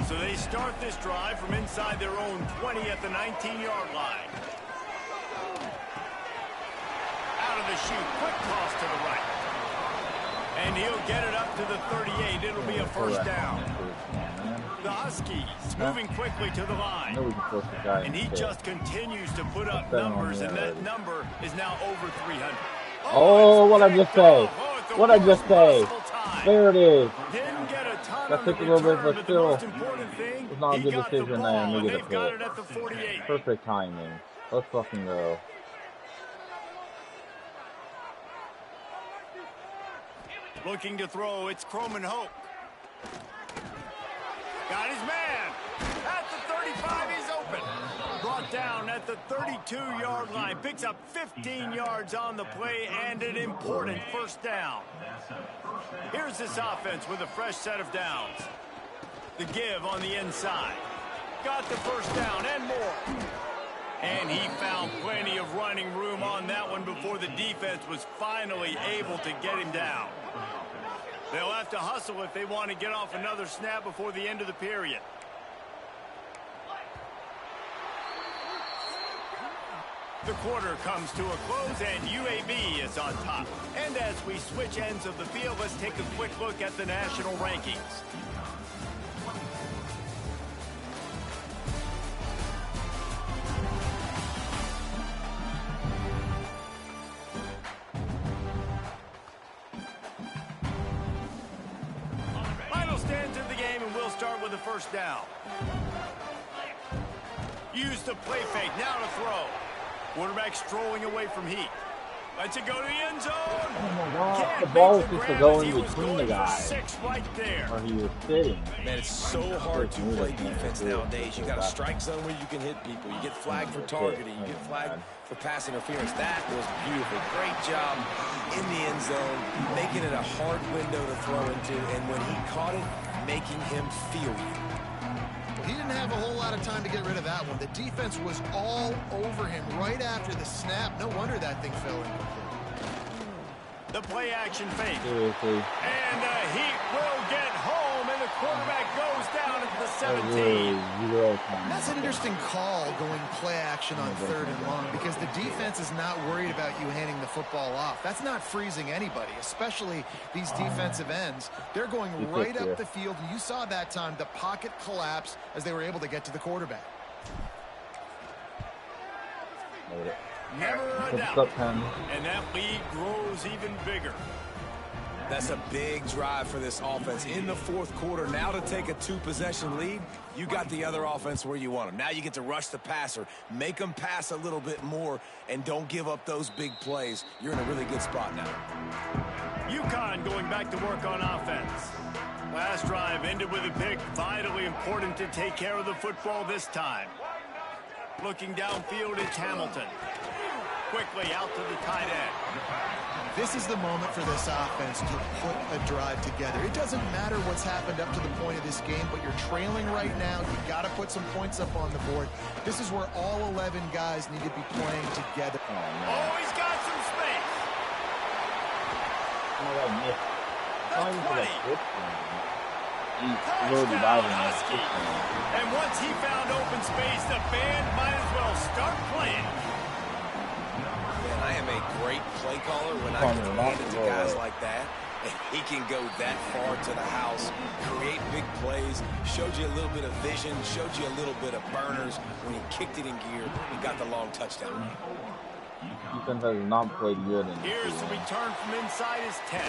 So they start this drive from inside their own 20 at the 19-yard line. Out of the chute, quick toss to the right. And he'll get it up to the 38. It'll be a 1st down. The Huskies moving quickly to the line. And he just continues to put up numbers, and that number is now over 300. Oh, what I just say? What I just say? There it is. Didn't get a ton That on took the a little bit, return, but still, the most important thing, it's not a he good got the decision ball, there, and and they get they've a got pick. it at the 48. Perfect timing. Let's fucking go. Looking to throw, it's Croman Hope. Got his man. At the 35, he's open. Brought down at the 32-yard line. Picks up 15 yards on the play and an important 1st down. Here's this offense with a fresh set of downs. The give on the inside. Got the 1st down and more. And he found plenty of running room on that one before the defense was finally able to get him down. They'll have to hustle if they want to get off another snap before the end of the period. The quarter comes to a close, and UAB is on top. And as we switch ends of the field, let's take a quick look at the national rankings. Final stands in the game, and we'll start with a first down. Use the play fake, now to throw. Quarterback strolling away from heat. Lets it go to the end zone. Oh my God, the ball was supposed to go in between the guys. 6 right there. Or he was sitting. Man, it's so hard to play defense nowadays. You got a strike zone where you can hit people. You get flagged for targeting. You get flagged for pass interference. That was beautiful. Great job in the end zone, making it a hard window to throw into. And when he caught it, making him feel you. He didn't have a whole lot of time to get rid of that one. The defense was all over him right after the snap. No wonder that thing fell incomplete. The play action fake. Seriously. And the Heat will get home, and the quarterback goes down at the 17. That's an interesting call going play action on 3rd and long because the defense is not worried about you handing the football off. That's not freezing anybody, especially these defensive ends. They're going right up the field, and you saw that time the pocket collapse as they were able to get to the quarterback. Never a doubt. And that lead grows even bigger. That's a big drive for this offense in the 4th quarter. Now to take a 2-possession lead, you got the other offense where you want them. Now you get to rush the passer, make them pass a little bit more, and don't give up those big plays. You're in a really good spot now. UConn going back to work on offense. Last drive ended with a pick. Vitally important to take care of the football this time. Looking downfield, it's Hamilton. Quickly out to the tight end. This is the moment for this offense to put a drive together. It doesn't matter what's happened up to the point of this game, but you're trailing right now. You've got to put some points up on the board. This is where all 11 guys need to be playing together. Oh, he's got some space. Touchdown, Husky. And once he found open space, the band might as well start playing. I am a great play caller when I can hand it to guys like that. And he can go that far to the house, create big plays, showed you a little bit of vision, showed you a little bit of burners when he kicked it in gear and got the long touchdown. Defense has not played good. Here's the return from inside his 10.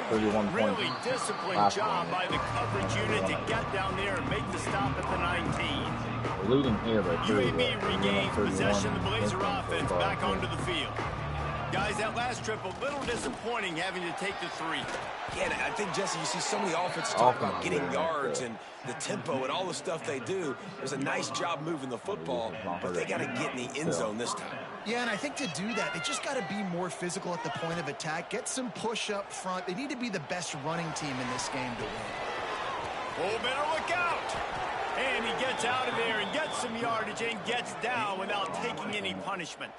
31 points. Really disciplined job by the coverage unit to get down there and make the stop at the 19. We're leading here by 3. UAB regains possession of the Blazer offense back onto the field. Guys, that last trip a little disappointing having to take the 3. Yeah, and I think, Jesse, you see so many offenses talk about getting yards and the tempo and all the stuff they do. There's a nice job moving the football, but they got to get in the end zone this time. Yeah, and I think to do that, they just got to be more physical at the point of attack, get some push up front. They need to be the best running team in this game to win. Oh, better look out. And he gets out of there and gets some yardage and gets down without taking any punishment.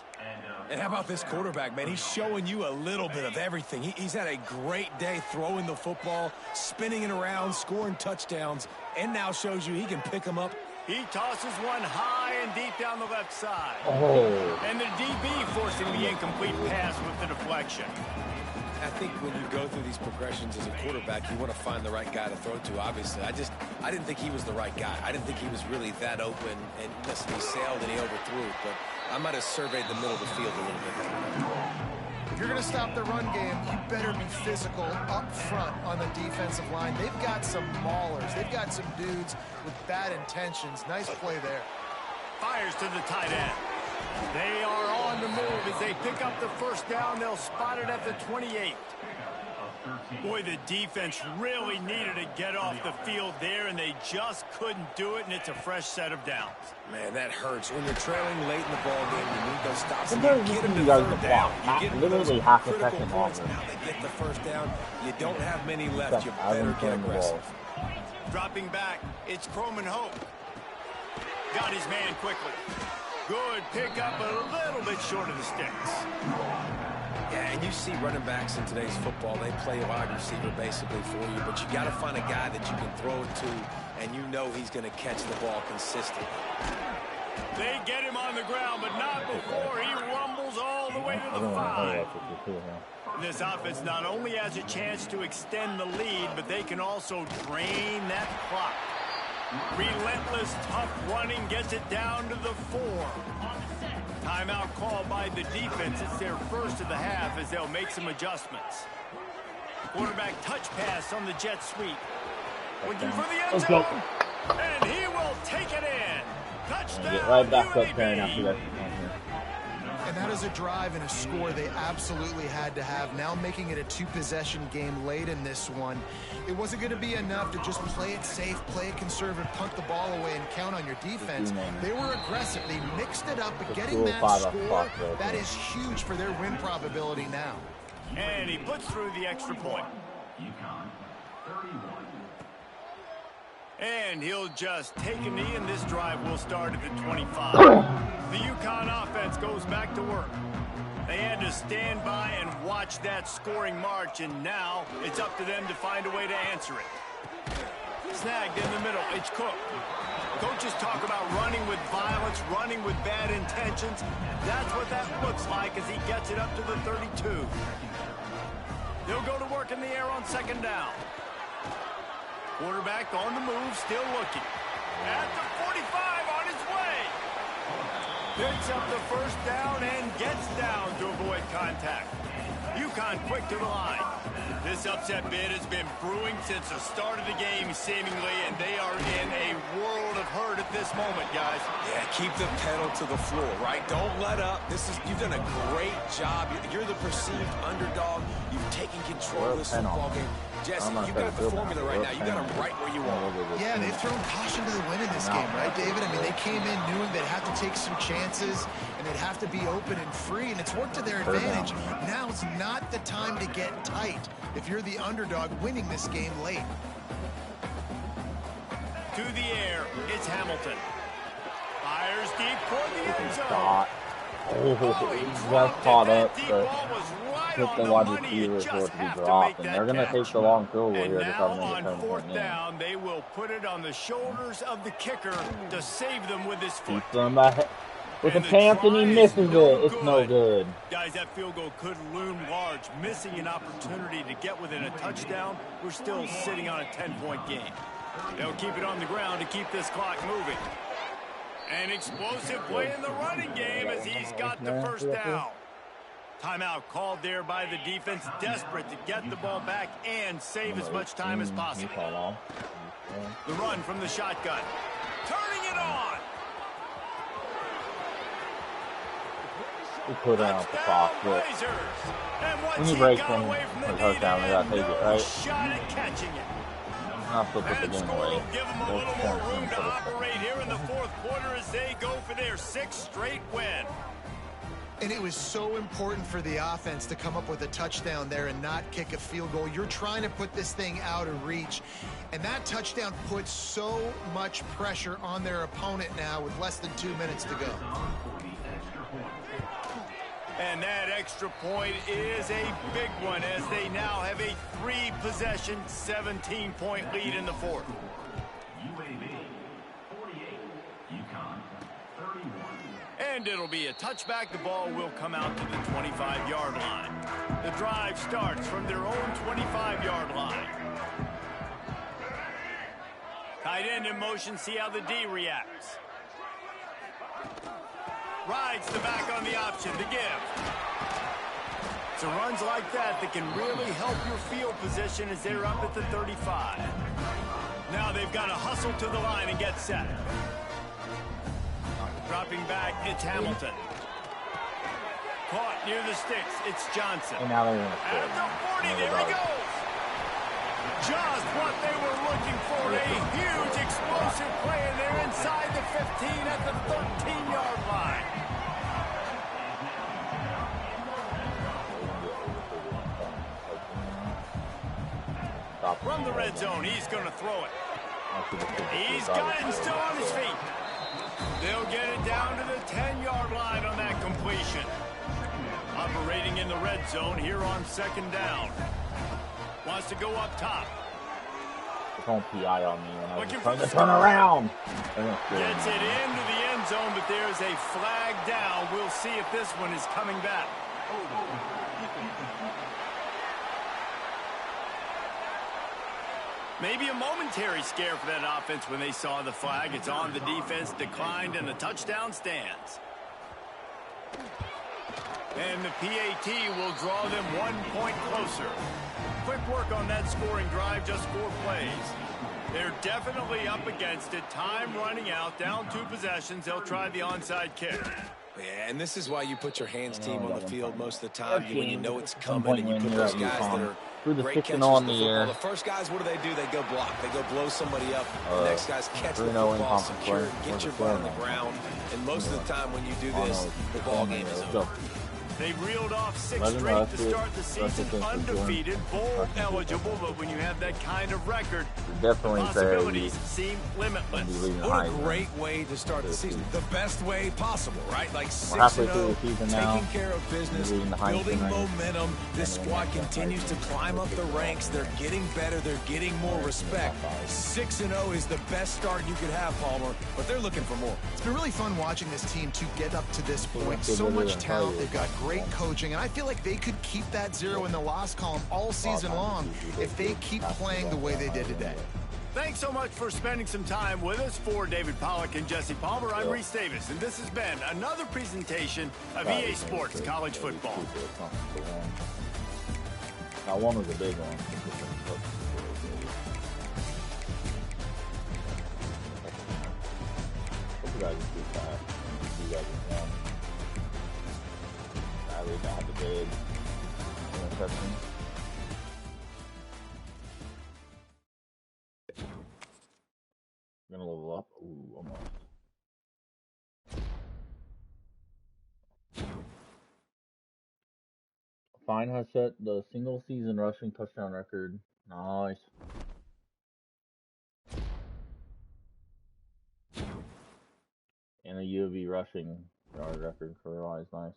And how about this quarterback, man? He's showing you a little bit of everything. He's had a great day throwing the football, spinning it around, scoring touchdowns, and now shows you he can pick them up. He tosses one high and deep down the left side. Oh. And the DB forcing the incomplete pass with the deflection. I think when you go through these progressions as a quarterback, you want to find the right guy to throw to, obviously. I didn't think he was the right guy. I didn't think he was really that open, and listen, he sailed and he overthrew it, but I might have surveyed the middle of the field a little bit better. If you're going to stop the run game, you better be physical up front on the defensive line. They've got some maulers. They've got some dudes with bad intentions. Nice play there. Fires to the tight end. They are on the move as they pick up the first down. They'll spot it at the 28. Boy, the defense really needed to get off the field there, and they just couldn't do it, and it's a fresh set of downs. Man, that hurts. When you're trailing late in the ball game, you need those stops. Sometimes you you get them see to guys third the down. block, You get literally those half a critical second points. longer. Now they get the first down. You don't have many left. You better get aggressive. Dropping back, it's Croman Hope. Got his man quickly. Good pickup, a little bit short of the sticks. Yeah, and you see running backs in today's football, they play a wide receiver basically for you, but you got to find a guy that you can throw it to, and you know he's going to catch the ball consistently. They get him on the ground, but not before he rumbles all the way to the 5. This offense not only has a chance to extend the lead, but they can also drain that clock. Relentless, tough running gets it down to the 4. Timeout called by the defense. It's their first of the half as they'll make some adjustments. Quarterback touch pass on the jet sweep. Looking for the end zone. And he will take it in. Touchdown, get right back up there UAB. after that. And that is a drive and a score they absolutely had to have. Now making it a 2-possession game late in this one. It wasn't going to be enough to just play it safe, play it conservative, punt the ball away, and count on your defense. They were aggressive. They mixed it up, but getting that score, that is huge for their win probability now. And he puts through the extra point. UConn 31. And he'll just take a knee, and this drive will start at the 25. The UConn offense goes back to work. They had to stand by and watch that scoring march, and now it's up to them to find a way to answer it. Snagged in the middle, it's Cook. Coaches talk about running with violence, running with bad intentions. That's what that looks like as he gets it up to the 32. They'll go to work in the air on second down. Quarterback on the move, still looking. At the 45, on his way. Picks up the first down and gets down to avoid contact. UConn quick to the line. This upset bid has been brewing since the start of the game, seemingly, and they are in a world of hurt at this moment, guys. Yeah, keep the pedal to the floor, right? Don't let up. You've done a great job. You're the perceived underdog. You've taken control of this football game. Jesse, you've got the formula right now. You got them right where you want. Yeah, they've thrown caution to the wind in this game, right, David? I mean, they came in knowing they'd have to take some chances, and they'd have to be open and free, and it's worked to their advantage. Now it's not the time to get tight if you're the underdog winning this game late. To the air, it's Hamilton. Fires deep toward the end zone. He just caught up to put the wide receiver for it to be dropped, and they're going to take the long field goal here to try to make it 10-point down, they will put it on the shoulders of the kicker to save them with his foot. With a chance and he misses it. It's no good. Guys, that field goal could loom large. Missing an opportunity to get within a touchdown. We're still sitting on a 10-point game. They'll keep it on the ground to keep this clock moving. An explosive play in the running game as he's got the first down. Timeout called there by the defense, desperate to get the ball back and save as much time as possible. The run from the shotgun. Turning it on. We put it out the clock, but when you break from a touchdown, we got to take it, right? Shot at catching it. Not put the game away. Give them a little more room to operate here in the fourth quarter as they go for their 6th straight win. And it was so important for the offense to come up with a touchdown there and not kick a field goal. You're trying to put this thing out of reach. And that touchdown puts so much pressure on their opponent now with less than 2 minutes to go. And that extra point is a big one as they now have a 3-possession, 17-point lead in the fourth. UAB 48, UConn 31. And it'll be a touchback. The ball will come out to the 25-yard line. The drive starts from their own 25-yard line. Tight end in motion, see how the D reacts. Rides the back on the option to give. So runs like that can really help your field position as they're up at the 35. Now they've got to hustle to the line and get set. Dropping back, it's Hamilton. Caught near the sticks, it's Johnson. And now they're going to At the 40, there he goes. Just what they were looking for, a huge explosive play, and they're inside the 15 at the 13-yard line. From the red zone, he's going to throw it. He's got it and still on his feet. They'll get it down to the 10-yard line on that completion. Operating in the red zone here on second down. Wants to go up top. Don't PI on me when I was trying to turn around. Gets it into the end zone, but there's a flag down. We'll see if this one is coming back. Maybe a momentary scare for that offense when they saw the flag. It's on, the defense declined, and the touchdown stands. And the PAT will draw them 1 point closer. Quick work on that scoring drive, just 4 plays. They're definitely up against it. Time running out, down 2 possessions. They'll try the onside kick. Yeah, and this is why you put your hands team on the field most of the time when you know it's coming, and you put those guys that are great catchers on the football. The first guys, what do? They go block. They go blow somebody up. The next guys catch the football, secure, get your butt on the ground. And most of the time when you do this, the ball game is over. They reeled off 6 straight to start the season, undefeated, bowl eligible, but when you have that kind of record, the possibilities seem limitless. What a great way to start the season. The best way possible, right? Like 6-0, taking care of business, building momentum. This squad continues to climb up the ranks. They're getting better. They're getting more respect. 6-0 is the best start you could have, Palmer, but they're looking for more. It's been really fun watching this team to get up to this point. So much talent. They've got great coaching, and I feel like they could keep that 0 in the loss column all season long if they keep playing the way they did today. Thanks so much for spending some time with us. For David Pollack and Jesse Palmer, I'm Reese Davis, and this has been another presentation of EA Sports College Football. Now, one was a big one. Hope you guys are too fast. You guys are done. I really don't have the big interception. Gonna level up. Ooh, almost. Fine has set the single season rushing touchdown record. Nice. And a UAB rushing yard record career-wise. Nice.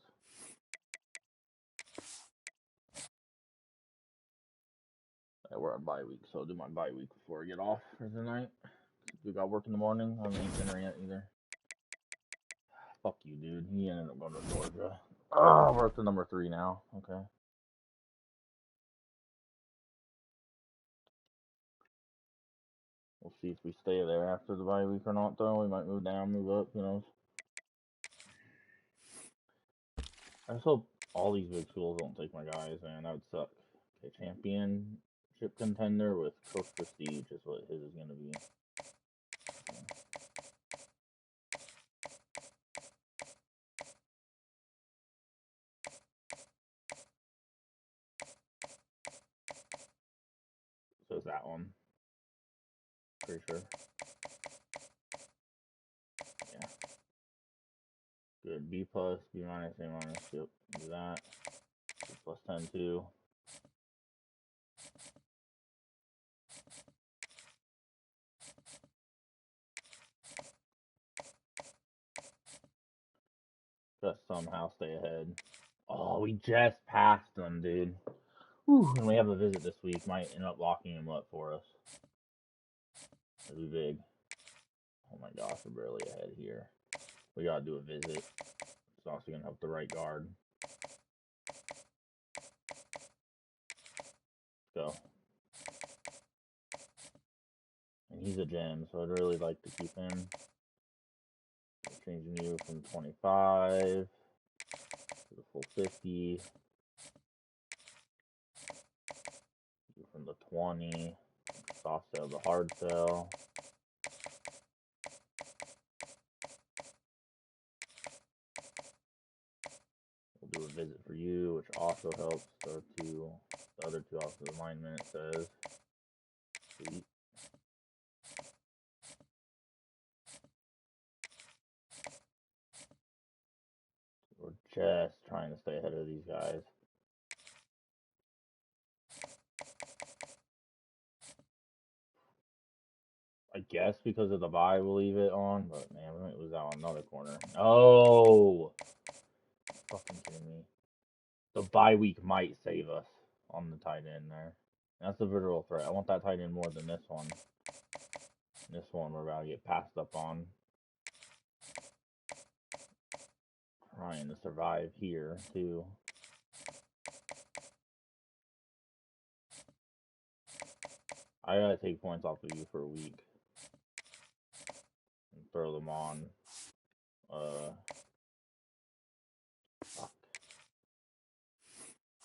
Yeah, we're on bye week, so I'll do my bye week before I get off for tonight. We got work in the morning. I ain't dinner yet either. Fuck you, dude. He ended up going to Georgia. Oh, we're up to number 3 now. Okay. We'll see if we stay there after the bye week or not, though. We might move down, move up, who knows. I just hope all these big schools don't take my guys, man. That would suck. Okay, championship contender with Coach Prestige is what his is going to be. So it's that one. Pretty sure. Yeah. Good. B plus, B minus, A minus. Yep. Do that. B plus 10 too. Just somehow stay ahead. Oh, we just passed them, dude. Whew, and we have a visit this week. Might end up locking him up for us. It'll be big. Oh my gosh, we're barely ahead here. We gotta do a visit. It's also gonna help the right guard. Let's go. And he's a gem, so I'd really like to keep him. Changing you from 25 to the full 50. From the 20. Soft sell to hard sell. We'll do a visit for you, which also helps the other 2 offensive linemen, it says. Sweet. We're just trying to stay ahead of these guys. I guess because of the bye we'll leave it on, but man, we might lose out on another corner. Oh! Fucking kidding me. The bye week might save us on the tight end there. That's a visual threat. I want that tight end more than this one. This one we're about to get passed up on. Trying to survive here, too. I gotta take points off of you for a week. And throw them on. Fuck.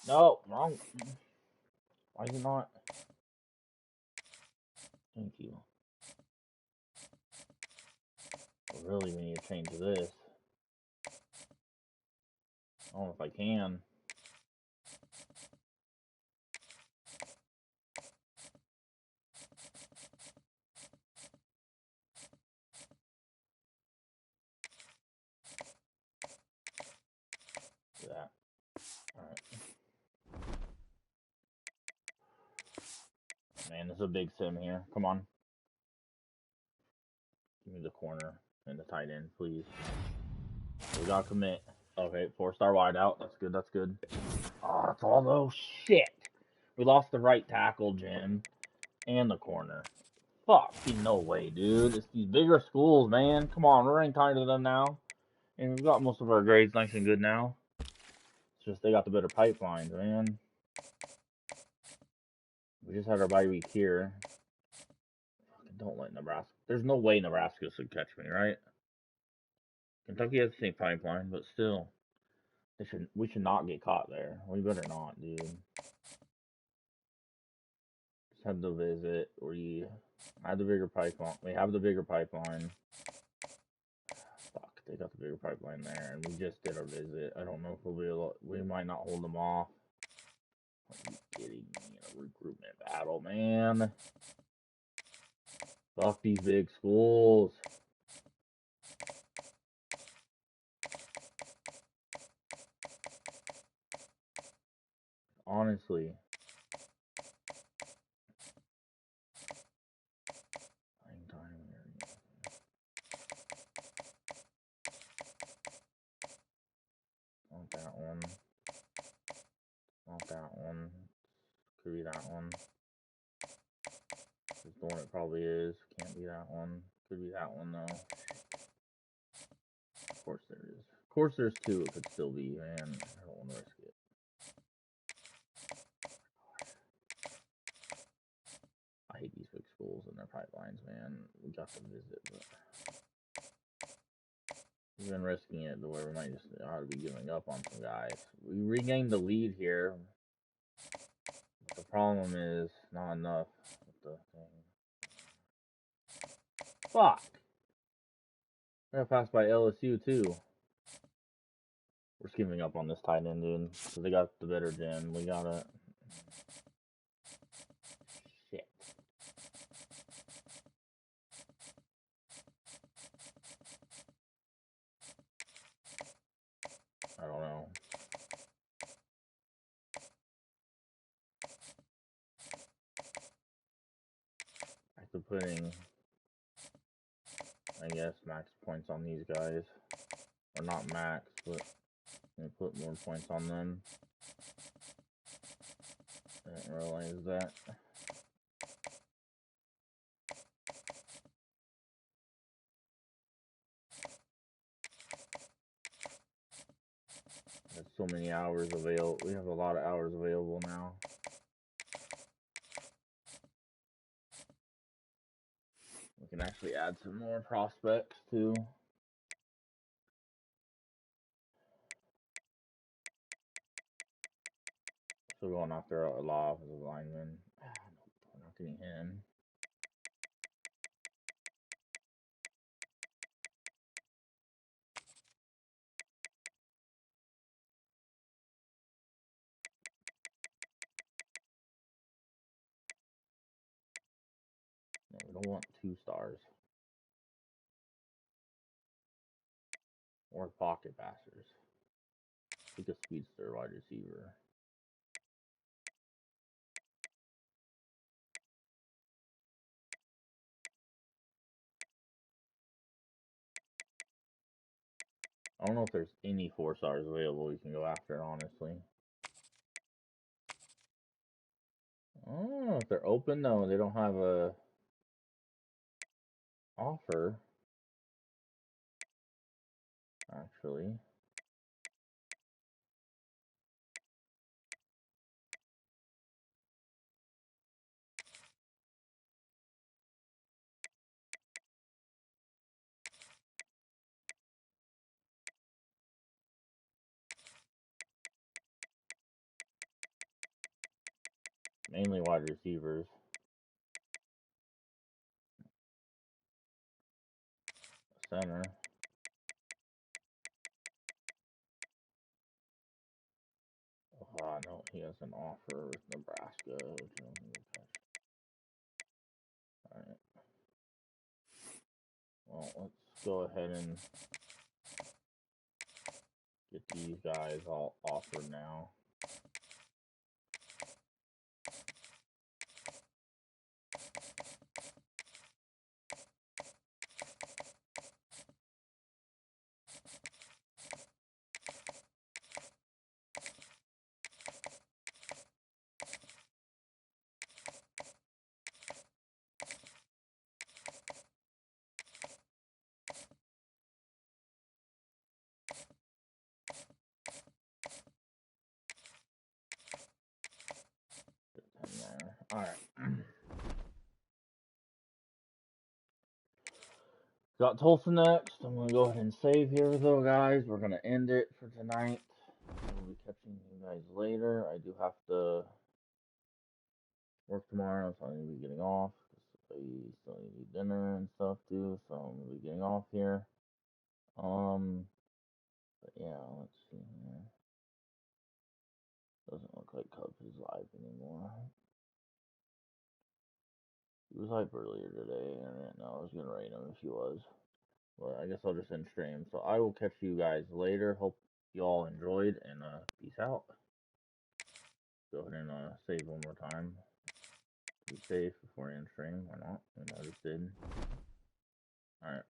No, wrong. Why is it not? Thank you. Really, we need to change this. I don't know if I can. Do that. Alright. Man, this is a big sim here. Come on. Give me the corner and the tight end, please. We gotta commit. Okay, 4-star wide out. That's good, that's good. Oh, that's all those shit. We lost the right tackle, Jim. And the corner. Fucking no way, dude. It's these bigger schools, man. Come on, we're ranked higher than them now. And we've got most of our grades nice and good now. It's just they got the better pipelines, man. We just had our bye week here. Fucking don't let Nebraska. There's no way Nebraska should catch me, right? Kentucky has the same pipeline, but still. We should not get caught there. We better not, dude. Just had the visit. We had the bigger pipeline. We have the bigger pipeline. Fuck, they got the bigger pipeline there, and we just did our visit. I don't know if we'll be able. We might not hold them off. Are you kidding me? In a recruitment battle, man. Fuck these big schools. Honestly. Not that one. Not that one. Could be that one. This one it probably is. Can't be that one. Could be that one though. Of course there is. Of course there's two. It could still be, man. I don't want to risk it. I hate these big schools and their pipelines, man. We got to visit, but we've been risking it to where we might just ought to be giving up on some guys. We regained the lead here. But the problem is not enough with the thing. Fuck! I got passed by LSU too. We're just giving up on this tight end, dude. Because they got the better gen. We gotta. Shit. I don't know. After putting, I guess, max points on these guys. Or not max, but I'm gonna put more points on them. I didn't realize that. There's so many hours available. We have a lot of hours available now. We can actually add some more prospects too. Still going after a lot of offensive linemen. We're not getting him. No, we don't want 2 stars. Or pocket passers. Take a speedster wide receiver. I don't know if there's any 4 stars available you can go after, honestly. Oh, if they're open, no, they don't have a offer, actually. Mainly wide receivers. Center. Oh, no, he has an offer with Nebraska, which I don't think we'll catch. Alright. Well, let's go ahead and get these guys all offered now. Alright. Got Tulsa next. I'm going to go ahead and save here, though, guys. We're going to end it for tonight. We'll be catching you guys later. I do have to work tomorrow, so I'm going to be getting off. I still need to eat dinner and stuff, too, so I'm going to be getting off here. But yeah, let's see here. Doesn't look like Cubs is live anymore. He was hype earlier today, and I didn't know I was going to rate him if he was. But I guess I'll just end stream. So I will catch you guys later. Hope you all enjoyed, and peace out. Go ahead and save one more time. Be safe before I end stream. Why not? I just did. Alright.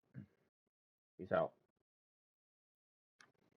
Peace out.